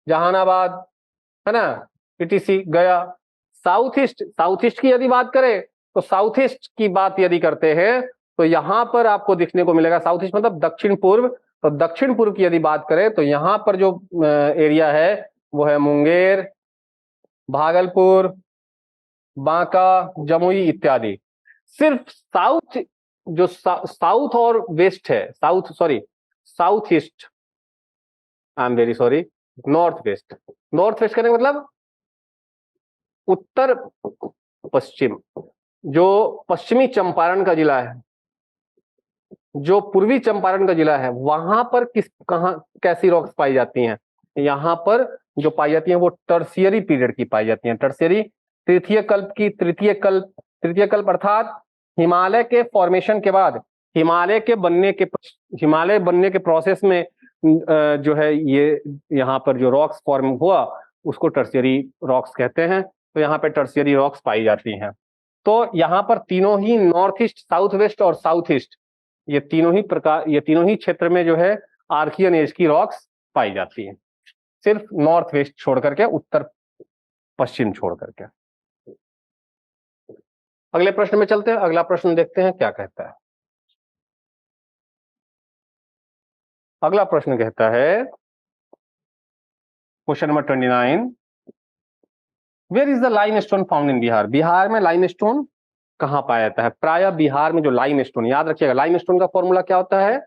जहानाबाद, है ना, पीटीसी, गया। साउथ ईस्ट की यदि बात करें तो साउथ ईस्ट की बात यदि करते हैं तो यहां पर आपको दिखने को मिलेगा, साउथ ईस्ट मतलब दक्षिण पूर्व। तो दक्षिण पूर्व की यदि बात करें तो यहां पर जो एरिया है वो है मुंगेर, भागलपुर, बांका, जमुई इत्यादि। सिर्फ साउथ, जो साउथ और वेस्ट है, south east, I am very sorry, north west. North west करने का मतलब उत्तर पश्चिम, जो पश्चिमी चंपारण का जिला है, जो पूर्वी चंपारण का जिला है, वहां पर कहां कैसी रॉक्स पाई जाती हैं? यहां पर जो पाई जाती हैं वो टर्शियरी पीरियड की पाई जाती हैं। टर्शियरी, तृतीय कल्प अर्थात हिमालय के फॉर्मेशन के बाद, हिमालय बनने के प्रोसेस में जो है ये यहाँ पर जो रॉक्स फॉर्म हुआ उसको टर्शियरी रॉक्स कहते हैं। तो यहाँ पे टर्शियरी रॉक्स पाई जाती हैं। तो यहाँ पर तीनों ही नॉर्थ ईस्ट, साउथ वेस्ट और साउथ ईस्ट, ये तीनों ही क्षेत्र में जो है आर्कियन एज की रॉक्स पाई जाती हैं, सिर्फ नॉर्थ वेस्ट छोड़ करके, उत्तर पश्चिम छोड़ करके। अगले प्रश्न में चलते हैं, अगला प्रश्न देखते हैं क्या कहता है। अगला प्रश्न कहता है, question number 29, where is the limestone found in Bihar? Bihar में लाइमस्टोन कहां पाया जाता है? प्राय बिहार में जो लाइमस्टोन, याद रखिएगा लाइमस्टोन का फॉर्मूला क्या होता है।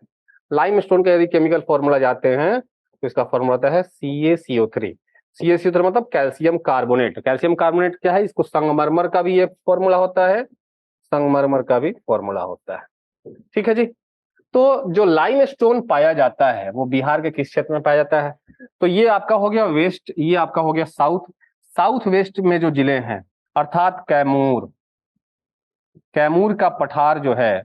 लाइमस्टोन का यदि केमिकल फॉर्मूला जाते हैं तो इसका फॉर्मूला होता है CaCO3। CaCO3 मतलब कैल्शियम कार्बोनेट। कैल्शियम कार्बोनेट क्या है? इसको संगमरमर का भी ये फॉर्मूला होता है, संगमरमर का भी फॉर्मूला होता है। ठीक है जी। तो जो लाइमस्टोन पाया जाता है वो बिहार के किस क्षेत्र में पाया जाता है? तो ये आपका हो गया वेस्ट, ये आपका हो गया साउथ। साउथ वेस्ट में जो जिले हैं अर्थात कैमूर, कैमूर का पठार जो है,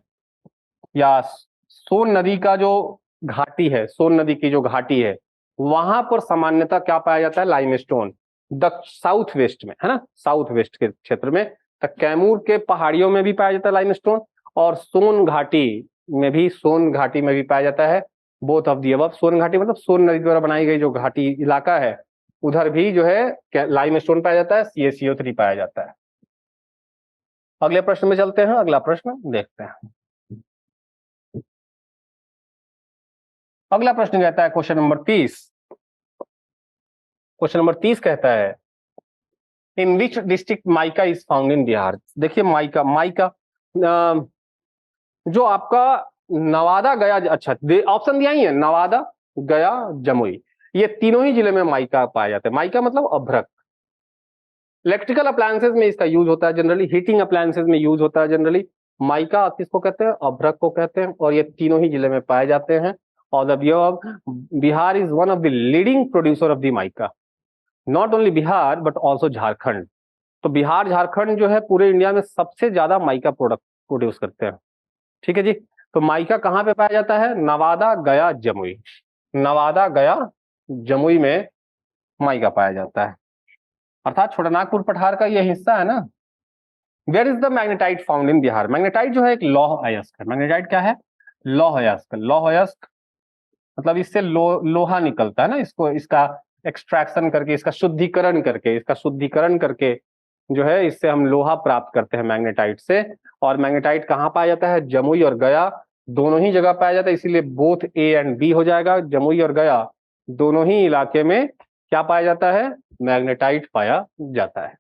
या सोन नदी का जो घाटी है, सोन नदी की जो घाटी है, वहां पर सामान्यतः क्या पाया जाता है? लाइमस्टोन। साउथ वेस्ट में, है ना, साउथ वेस्ट के क्षेत्र में। तो कैमूर के पहाड़ियों में भी पाया जाता है लाइमस्टोन, और सोन घाटी में भी पाया जाता है। Both of the above. Son घाटी मतलब सोन नदी द्वारा बनाई गई जो घाटी इलाका है, उधर भी जो है लाइमस्टोन पाया जाता है, CaCO3 पाया जाता है। अगले प्रश्न में चलते हैं, अगला प्रश्न देखते हैं। अगला प्रश्न कहता है क्वेश्चन नंबर 30। क्वेश्चन नंबर 30 कहता है, in which district mica is found in Bihar? देखिए माइका जो आपका नवादा, गया, अच्छा ऑप्शन दिया ही है, नवादा, गया, जमुई, ये तीनों ही जिले में माइका पाया जाता है। माइका मतलब अभ्रक। इलेक्ट्रिकल अप्लायंसेज में इसका यूज होता है जनरली, हीटिंग अप्लायंसेज में यूज होता है जनरली। माइका किसको कहते हैं? अभ्रक को कहते हैं, और ये तीनों ही जिले में पाए जाते हैं। और Bihar is one of the leading producer of the mica, not only Bihar but also Jharkhand. तो बिहार झारखंड जो है पूरे इंडिया में सबसे ज्यादा माइका प्रोडक्ट प्रोड्यूस करते हैं। ठीक है जी। तो माइका कहाँ पे पाया जाता है? नवादा, गया, जमुई। नवादा, गया, जमुई में माइका पाया जाता है, अर्थात छोटानागपुर पठार का ये हिस्सा है ना। Where is the magnetite found in Bihar? Magnetite जो है एक लौह अयस्क है। मैग्नेटाइट क्या है? लौह अयस्क। लौह अयस्क मतलब इससे लोहा निकलता है ना, इसका एक्सट्रैक्शन करके, इसका शुद्धिकरण करके जो है इससे हम लोहा प्राप्त करते हैं मैग्नेटाइट से। और मैग्नेटाइट कहाँ पाया जाता है? जमुई और गया, दोनों ही जगह पाया जाता है, इसीलिए बोथ A एंड B हो जाएगा। जमुई और गया दोनों ही इलाके में क्या पाया जाता है? मैग्नेटाइट पाया जाता है।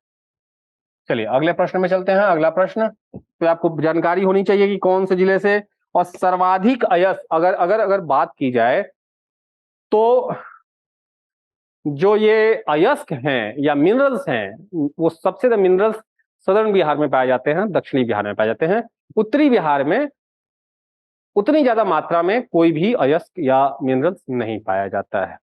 चलिए अगले प्रश्न में चलते हैं। अगला प्रश्न तो आपको जानकारी होनी चाहिए कि कौन से जिले से, और सर्वाधिक अयस्क अगर बात की जाए तो जो ये अयस्क हैं या मिनरल्स हैं, वो सबसे ज्यादा मिनरल्स सदर्न बिहार में पाए जाते हैं, दक्षिणी बिहार में पाए जाते हैं। उत्तरी बिहार में उतनी ज्यादा मात्रा में कोई भी अयस्क या मिनरल्स नहीं पाया जाता है।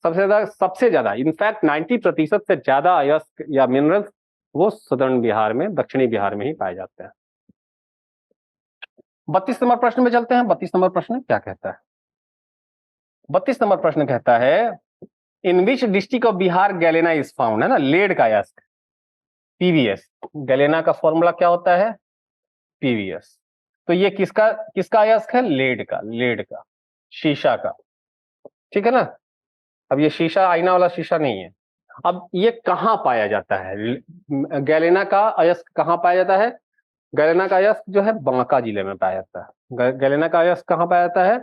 सबसे ज्यादा इनफैक्ट 90% से ज्यादा अयस्क या मिनरल्स वो सदर्न बिहार में, दक्षिणी बिहार में ही पाए जाते हैं। 32 नंबर प्रश्न में चलते हैं। 32 नंबर प्रश्न क्या कहता है? 32 नंबर प्रश्न कहता है in which district of Bihar galena is found, है ना, लेड का अयस्क, पीवीएस। गैलेना का फॉर्मूला क्या होता है? पीवीएस। तो ये किसका किसका अयस्क है? लेड का, शीशा का, ठीक है ना। अब ये शीशा आईना वाला शीशा नहीं है। अब ये कहाँ पाया जाता है? गैलेना का अयस्क कहाँ पाया जाता है? गैलेना का अयस्क जो है बांका जिले में पाया जाता है। गैलेना का अयस्क कहाँ पाया जाता है?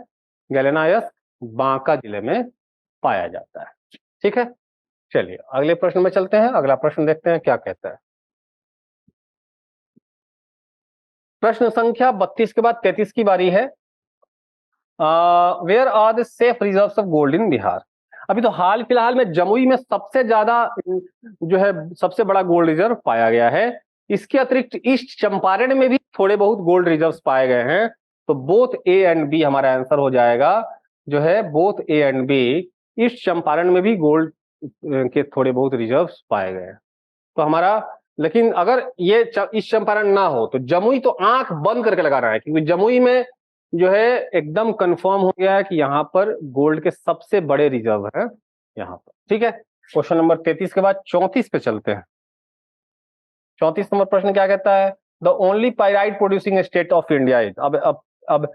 गैलेना अयस्क बांका जिले में पाया जाता है। ठीक है, चलिए अगले प्रश्न में चलते हैं। अगला प्रश्न देखते हैं क्या कहता है। प्रश्न संख्या 32 के बाद 33 की बारी है। Where are the safe reserves of gold in Bihar? अभी तो हाल फिलहाल में जमुई में सबसे ज्यादा जो है सबसे बड़ा गोल्ड रिजर्व पाया गया है। इसके अतिरिक्त ईस्ट चंपारण में भी थोड़े बहुत गोल्ड रिजर्व्स पाए गए हैं। तो बोथ ए एंड बी हमारा आंसर हो जाएगा, जो है both A and B. East Champaran में भी गोल्ड के थोड़े बहुत रिजर्व्स पाए गए हैं। तो हमारा, लेकिन अगर ये ईस्ट चंपारण ना हो तो जमुई तो आंख बंद करके लगा रहा है, क्योंकि जमुई में जो है एकदम कंफर्म हो गया है कि यहाँ पर गोल्ड के सबसे बड़े रिजर्व है यहाँ पर। ठीक है, क्वेश्चन नंबर 33 के बाद 34 पे चलते हैं। 34 नंबर प्रश्न क्या कहता है? The only pyrite producing state of India is. अब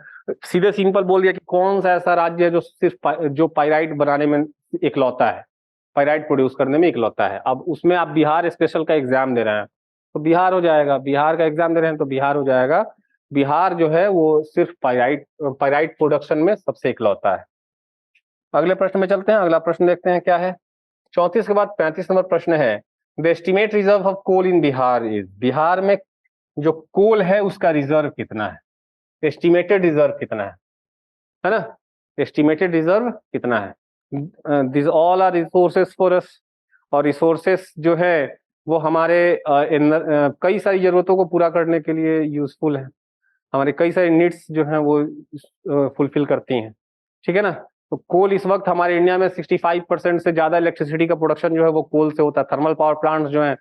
सीधे सिंपल बोल दिया कि कौन सा ऐसा राज्य है जो सिर्फ जो पाइराइट बनाने में इकलौता है, पाइराइट प्रोड्यूस करने में इकलौता है। अब उसमें आप बिहार स्पेशल का एग्जाम दे रहे हैं तो बिहार हो जाएगा, बिहार का एग्जाम दे रहे हैं तो बिहार हो जाएगा। बिहार जो है वो सिर्फ पाइराइट प्रोडक्शन में सबसे इकलौता है। अगले प्रश्न में चलते हैं। अगला प्रश्न देखते हैं क्या है। 34 के बाद 35 नंबर प्रश्न है the estimate reserve of coal in Bihar is. Bihar में जो कोल है उसका रिजर्व कितना है? एस्टिमेटेड रिजर्व कितना है ना? एस्टिमेटेड रिजर्व कितना है? This all are resources for us. और रिसोर्सेस जो है वो हमारे कई सारी जरूरतों को पूरा करने के लिए यूजफुल है। हमारे कई सारी नीड्स जो हैं वो फुलफिल करती हैं। ठीक है ना। तो कोल इस वक्त हमारे इंडिया में 65% से ज्यादा इलेक्ट्रिसिटी का प्रोडक्शन जो है वो कोल से होता है। थर्मल पावर प्लांट्स जो हैं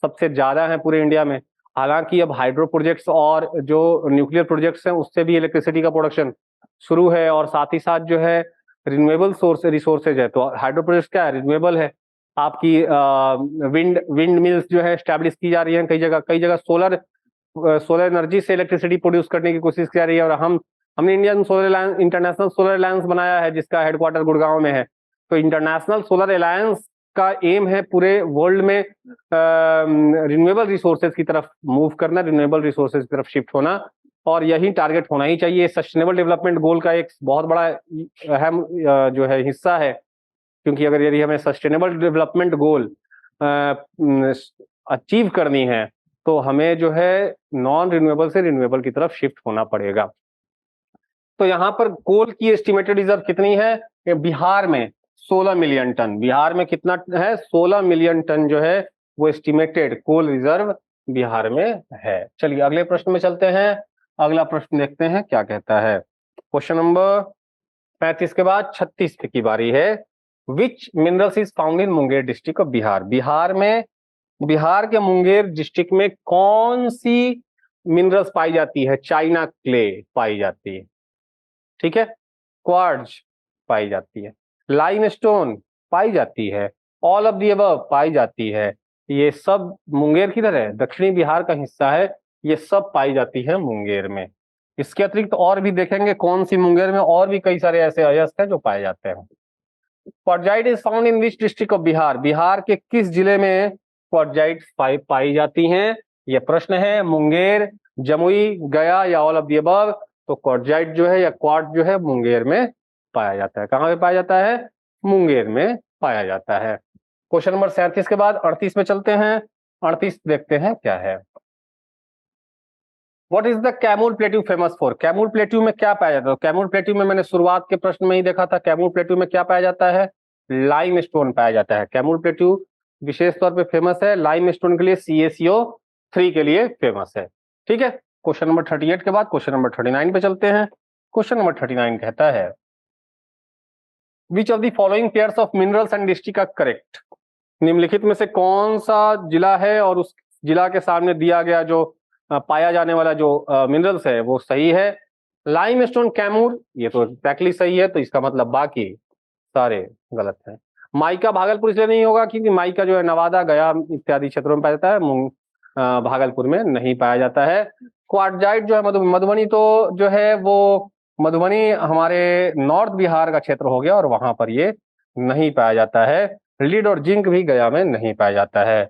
सबसे ज्यादा हैं पूरे इंडिया में। हालांकि अब हाइड्रो प्रोजेक्ट्स और जो न्यूक्लियर प्रोजेक्ट्स हैं उससे भी इलेक्ट्रिसिटी का प्रोडक्शन शुरू है, और साथ ही साथ जो है रिन्यूएबल सोर्स रिसोर्सेज है। तो हाइड्रो प्रोजेक्ट्स क्या है? रिन्यूएबल है। आपकी विंड मिल्स जो है स्टैब्लिश की जा रही है कई जगह सोलर एनर्जी से इलेक्ट्रिसिटी प्रोड्यूस करने की कोशिश की जा रही है। और हमने इंटरनेशनल सोलर अलायंस बनाया है जिसका हेडक्वार्टर गुड़गांव में है। तो इंटरनेशनल सोलर अलायंस का एम है पूरे वर्ल्ड में रिन्यूएबल रिसोर्सेज की तरफ मूव करना, रिन्यूएबल रिसोर्सेज की तरफ शिफ्ट होना, और यही टारगेट होना ही चाहिए। सस्टेनेबल डेवलपमेंट गोल का एक बहुत बड़ा अहम जो है हिस्सा है, क्योंकि अगर यदि हमें सस्टेनेबल डेवलपमेंट गोल अचीव करनी है तो हमें जो है नॉन रिन्यूएबल से रिन्यूएबल की तरफ शिफ्ट होना पड़ेगा। तो यहाँ पर कोल की एस्टिमेटेड रिजर्व कितनी है? बिहार में 16 मिलियन टन। बिहार में कितना है? 16 मिलियन टन जो है वो एस्टिमेटेड कोल रिजर्व बिहार में है। चलिए अगले प्रश्न में चलते हैं। अगला प्रश्न देखते हैं क्या कहता है। क्वेश्चन नंबर 35 के बाद 36 की बारी है। Which minerals is found in Munger district of Bihar? Bihar के मुंगेर डिस्ट्रिक्ट में कौन सी मिनरल्स पाई जाती है? चाइना क्ले पाई जाती है, ठीक है, क्वार्ट्ज पाई जाती है, लाइमस्टोन पाई जाती है, ऑल ऑफ दी अबव पाई जाती है। ये सब मुंगेर किधर है? दक्षिणी बिहार का हिस्सा है। ये सब पाई जाती है मुंगेर में। इसके अतिरिक्त और भी देखेंगे कौन सी मुंगेर में और भी कई सारे ऐसे अयस्क हैं जो पाए जाते हैं। Quartzite is found in which district of Bihar? Bihar के किस जिले में क्वार्टजाइट पाई जाती हैं? ये प्रश्न है। मुंगेर, जमुई, गया या ऑल ऑफ दी अबव? तो क्वार्टजाइट जो है या क्वार्ट जो है मुंगेर में पाया जाता है। कहाँ पे पाया जाता है? मुंगेर में पाया जाता है। क्वेश्चन नंबर 37 के बाद 38 में चलते हैं। 38 देखते हैं क्या है। What is the Kaimur plateau famous for? Kaimur plateau में क्या पाया जाता है? कैमूर प्लेट्यू में मैंने शुरुआत के प्रश्न में ही देखा था। कैमूर प्लेट्यू में क्या पाया जाता है? लाइम स्टोन पाया जाता है। कैमूर प्लेट्यू विशेष तौर पे फेमस है लाइम स्टोन के लिए, CaCO3 के लिए फेमस है। ठीक है, क्वेश्चन नंबर 38 के बाद क्वेश्चन नंबर 39 पे चलते हैं। क्वेश्चन नंबर 39 कहता है which of the following pairs of minerals and district are correct. निम्नलिखित में से कौन सा जिला है और उस जिला के सामने दिया गया जो पाया जाने वाला जो मिनरल्स है वो सही है। लाइमस्टोन कैमूर, ये तो एग्जैक्टली सही है, तो इसका मतलब बाकी सारे गलत हैं। माइका भागलपुर इसलिए नहीं होगा क्योंकि माइका जो है नवादा, गया इत्यादि क्षेत्रों में पाया जाता है, भागलपुर में नहीं पाया जाता है। क्वार्टजाइट जो है मधुबनी, तो जो है वो मधुबनी हमारे नॉर्थ बिहार का क्षेत्र हो गया और वहां पर ये नहीं पाया जाता है। लीड और जिंक भी गया में नहीं पाया जाता है।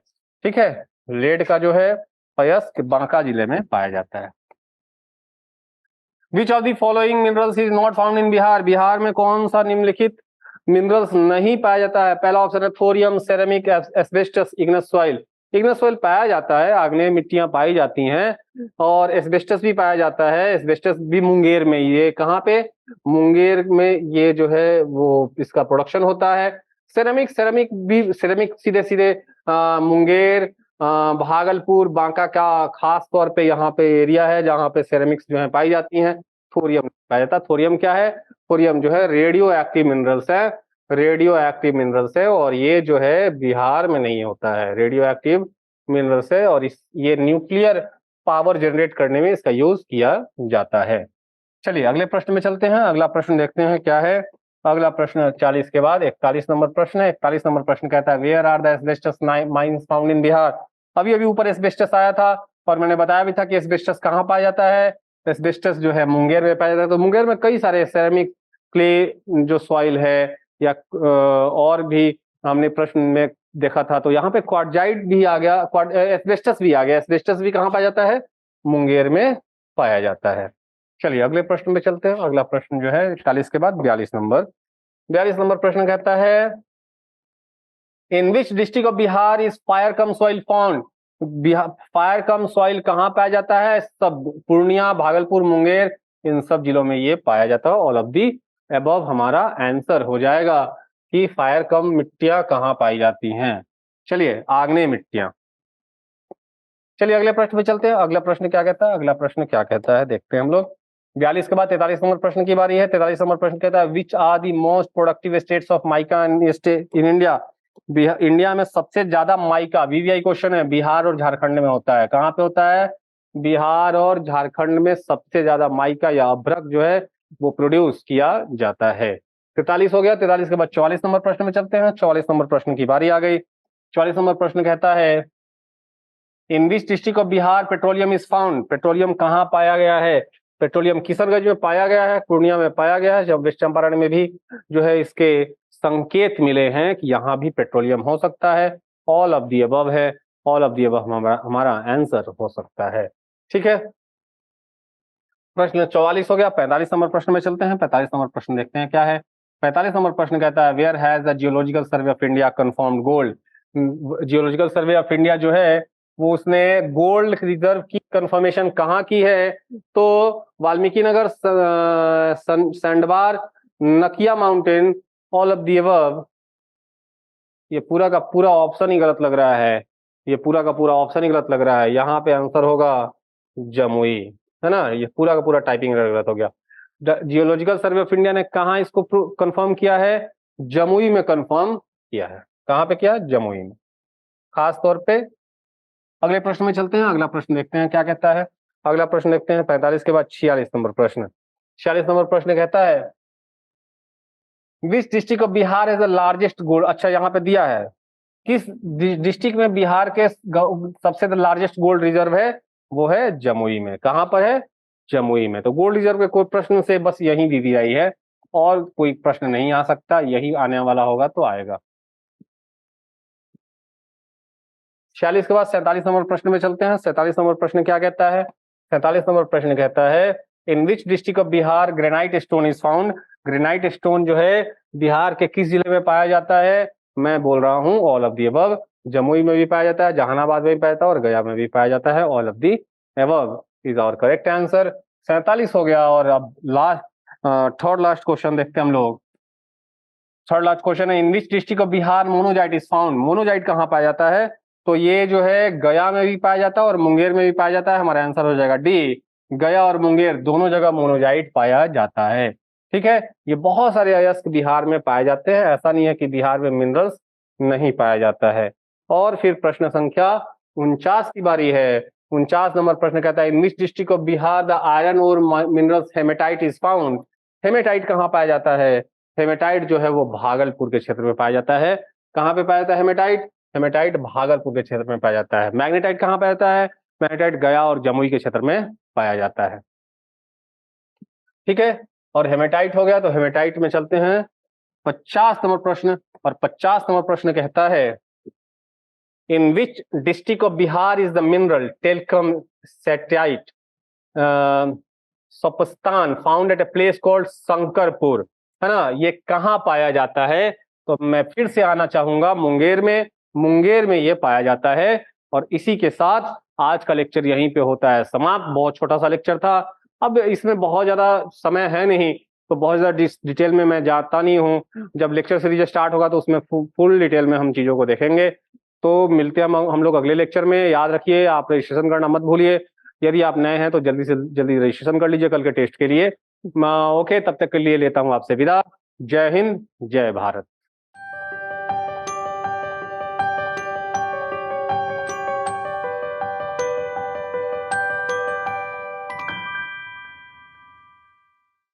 ठीक है, लेड का जो है अयस्क बांका जिले में पाया जाता है। Which of the following minerals is not found in Bihar. Bihar में कौन सा निम्नलिखित मिनरल्स नहीं पाया जाता है। पहला ऑप्शन है thorium, ceramic, asbestos, Ignis soil. Ignis soil पाया जाता है, आग्नेय मिट्टियां पाई जाती हैं, और एस्बेस्टस भी पाया जाता है। एस्बेस्टस भी मुंगेर में, ये कहाँ पे, मुंगेर में ये जो है वो इसका प्रोडक्शन होता है। सेरेमिक सीधे सीधे मुंगेर, भागलपुर, बांका का खास तौर पे यहाँ पे एरिया है जहाँ पे सेरेमिक्स जो है पाई जाती हैं। थोरियम पाया जाता है। थोरियम क्या है, थोरियम जो है रेडियो एक्टिव मिनरल्स है, रेडियो एक्टिव मिनरल्स है, और ये जो है बिहार में नहीं होता है, रेडियो एक्टिव मिनरल्स है, और ये न्यूक्लियर पावर जनरेट करने में इसका यूज किया जाता है। चलिए अगले प्रश्न में चलते हैं। अगला प्रश्न देखते हैं क्या है। अगला प्रश्न 40 के बाद 41 नंबर प्रश्न है। 41 नंबर प्रश्न कहता है where are the asbestos mines found in Bihar. अभी अभी ऊपर एस्बेस्टस आया था और मैंने बताया भी था कि एस्बेस्टस कहाँ पाया जाता है। एस्बेस्टस जो है मुंगेर में पाया जाता है। तो मुंगेर में कई सारे सेरेमिक, क्ले जो सॉइल है, या और भी हमने प्रश्न में देखा था, तो यहाँ पे क्वार्टजाइट भी आ गया, एस्बेस्टस भी आ गया। एस्बेस्टस भी कहाँ पाया जाता है, मुंगेर में पाया जाता है। चलिए अगले प्रश्न में चलते हैं। अगला प्रश्न जो है 41 के बाद 42 नंबर प्रश्न कहता है in which district of Bihar is fire come soil found. Fire come soil कहाँ पाया जाता है, सब पूर्णिया, भागलपुर, मुंगेर, इन सब जिलों में ये पाया जाता है। ऑल ऑफ दी अबव हमारा आंसर हो जाएगा कि फायर कम मिट्टियां कहाँ पाई जाती हैं। चलिए आग्नेय मिट्टियां। चलिए अगले प्रश्न पे चलते हैं। अगला प्रश्न क्या कहता है, अगला प्रश्न क्या कहता है देखते हैं हम लोग। 42 के बाद 43 नंबर प्रश्न की बारी है। 43 नंबर प्रश्न कहता है which are the most productive states of mica in India. India में सबसे ज्यादा माइका, वीवीआई क्वेश्चन है, बिहार और झारखंड में होता है। कहाँ पे होता है, बिहार और झारखंड में सबसे ज्यादा माइका या अभ्रक जो है वो प्रोड्यूस किया जाता है। 43 हो गया। 43 के बाद 44 नंबर प्रश्न में चलते हैं। 44 नंबर प्रश्न की बारी आ गई। 44 नंबर प्रश्न कहता है in which district of Bihar petroleum is found. Petroleum कहाँ पाया गया है। पेट्रोलियम किशनगंज में पाया गया है, पूर्णिया में पाया गया है, जब वेस्ट चंपारण में भी जो है इसके संकेत मिले हैं कि यहाँ भी पेट्रोलियम हो सकता है। ऑल ऑफ दी अबव है, ऑल ऑफ दी अबव हमारा आंसर हो सकता है। ठीक है, प्रश्न 44 हो गया। 45 नंबर प्रश्न में चलते हैं। 45 नंबर प्रश्न देखते हैं क्या है। 45 नंबर प्रश्न कहता है where has the geological survey of India confirmed gold. Geological survey of India जो है वो उसने गोल्ड रिजर्व की कंफर्मेशन कहाँ की है, तो वाल्मीकि नगर, सैंडबार, नकिया mountain, all of the above. ये पूरा का पूरा ऑप्शन ही गलत लग रहा है, ये पूरा का पूरा ऑप्शन ही गलत लग रहा है। यहाँ पे आंसर होगा जमुई, है ना। ये पूरा का पूरा टाइपिंग गलत हो गया। जियोलॉजिकल सर्वे ऑफ इंडिया ने कहा इसको कंफर्म किया है, जमुई में कंफर्म किया है। कहाँ पे किया, जमुई में खास तौर पे। अगले प्रश्न में चलते हैं। अगला प्रश्न देखते हैं क्या कहता है। अगला प्रश्न देखते हैं 45 के बाद 46 नंबर प्रश्न। 46 नंबर प्रश्न कहता है विच district of Bihar is the largest gold. अच्छा यहाँ पे दिया है किस डिस्ट्रिक्ट में बिहार के सबसे लार्जेस्ट गोल्ड रिजर्व है, वो है जमुई में। कहाँ पर है, जमुई में। तो गोल्ड रिजर्व के कोई प्रश्न से बस यही दी आई है, और कोई प्रश्न नहीं आ सकता, यही आने वाला होगा तो आएगा। 46 के बाद 47 नंबर प्रश्न में चलते हैं। 47 नंबर प्रश्न क्या कहता है। 47 नंबर प्रश्न कहता है in which district of Bihar granite stone is found. Granite stone जो है बिहार के किस जिले में पाया जाता है, मैं बोल रहा हूँ all of the above. Jamui में भी पाया जाता है, जहानाबाद में भी पाया जाता है, और गया में भी पाया जाता है। All of the above is our correct answer. 47 हो गया। और अब लास्ट थर्ड लास्ट क्वेश्चन देखते हैं हम लोग। थर्ड लास्ट क्वेश्चन है, in which district of Bihar monazite is found? Monazite कहाँ पाया जाता है? तो ये जो है गया में भी पाया जाता है और मुंगेर में भी पाया जाता है। हमारा आंसर हो जाएगा डी, गया और मुंगेर दोनों जगह मोनोजाइट पाया जाता है। ठीक है, ये बहुत सारे अयस्क बिहार में पाए जाते हैं, ऐसा नहीं है कि बिहार में मिनरल्स नहीं पाया जाता है। और फिर प्रश्न संख्या 49 की बारी है। 49 नंबर प्रश्न कहता है, in which district of Bihar the iron ore minerals haematite is found? Haematite कहाँ पाया जाता है? हेमेटाइट जो है वो भागलपुर के क्षेत्र में पाया जाता है। कहाँ पे पाया जाता है हेमेटाइट? हेमेटाइट भागलपुर के क्षेत्र में पाया जाता है। मैग्नेटाइट कहाँ पाया जाता है? मैग्नेटाइट गया और जमुई के क्षेत्र में पाया जाता है। ठीक है, और हेमेटाइट हो गया, तो हेमेटाइट में चलते हैं 50 नंबर प्रश्न। और 50 नंबर प्रश्न कहता है, in which district of Bihar is the mineral talcum steatite soapstone found at a place called Shankarpur? है ना, ये कहाँ पाया जाता है? तो मैं फिर से आना चाहूंगा मुंगेर में। मुंगेर में ये पाया जाता है। और इसी के साथ आज का लेक्चर यहीं पे होता है समाप्त। बहुत छोटा सा लेक्चर था, अब इसमें बहुत ज्यादा समय है नहीं, तो बहुत ज्यादा डिटेल में मैं जाता नहीं हूँ। जब लेक्चर सीरीज स्टार्ट होगा तो उसमें फुल डिटेल में हम चीजों को देखेंगे। तो मिलते हैं हम लोग अगले लेक्चर में। याद रखिए, आप रजिस्ट्रेशन करना मत भूलिए। यदि आप नए हैं तो जल्दी से जल्दी रजिस्ट्रेशन कर लीजिए कल के टेस्ट के लिए। ओके, तब तक के लिए लेता हूँ आपसे विदा। जय हिंद, जय भारत।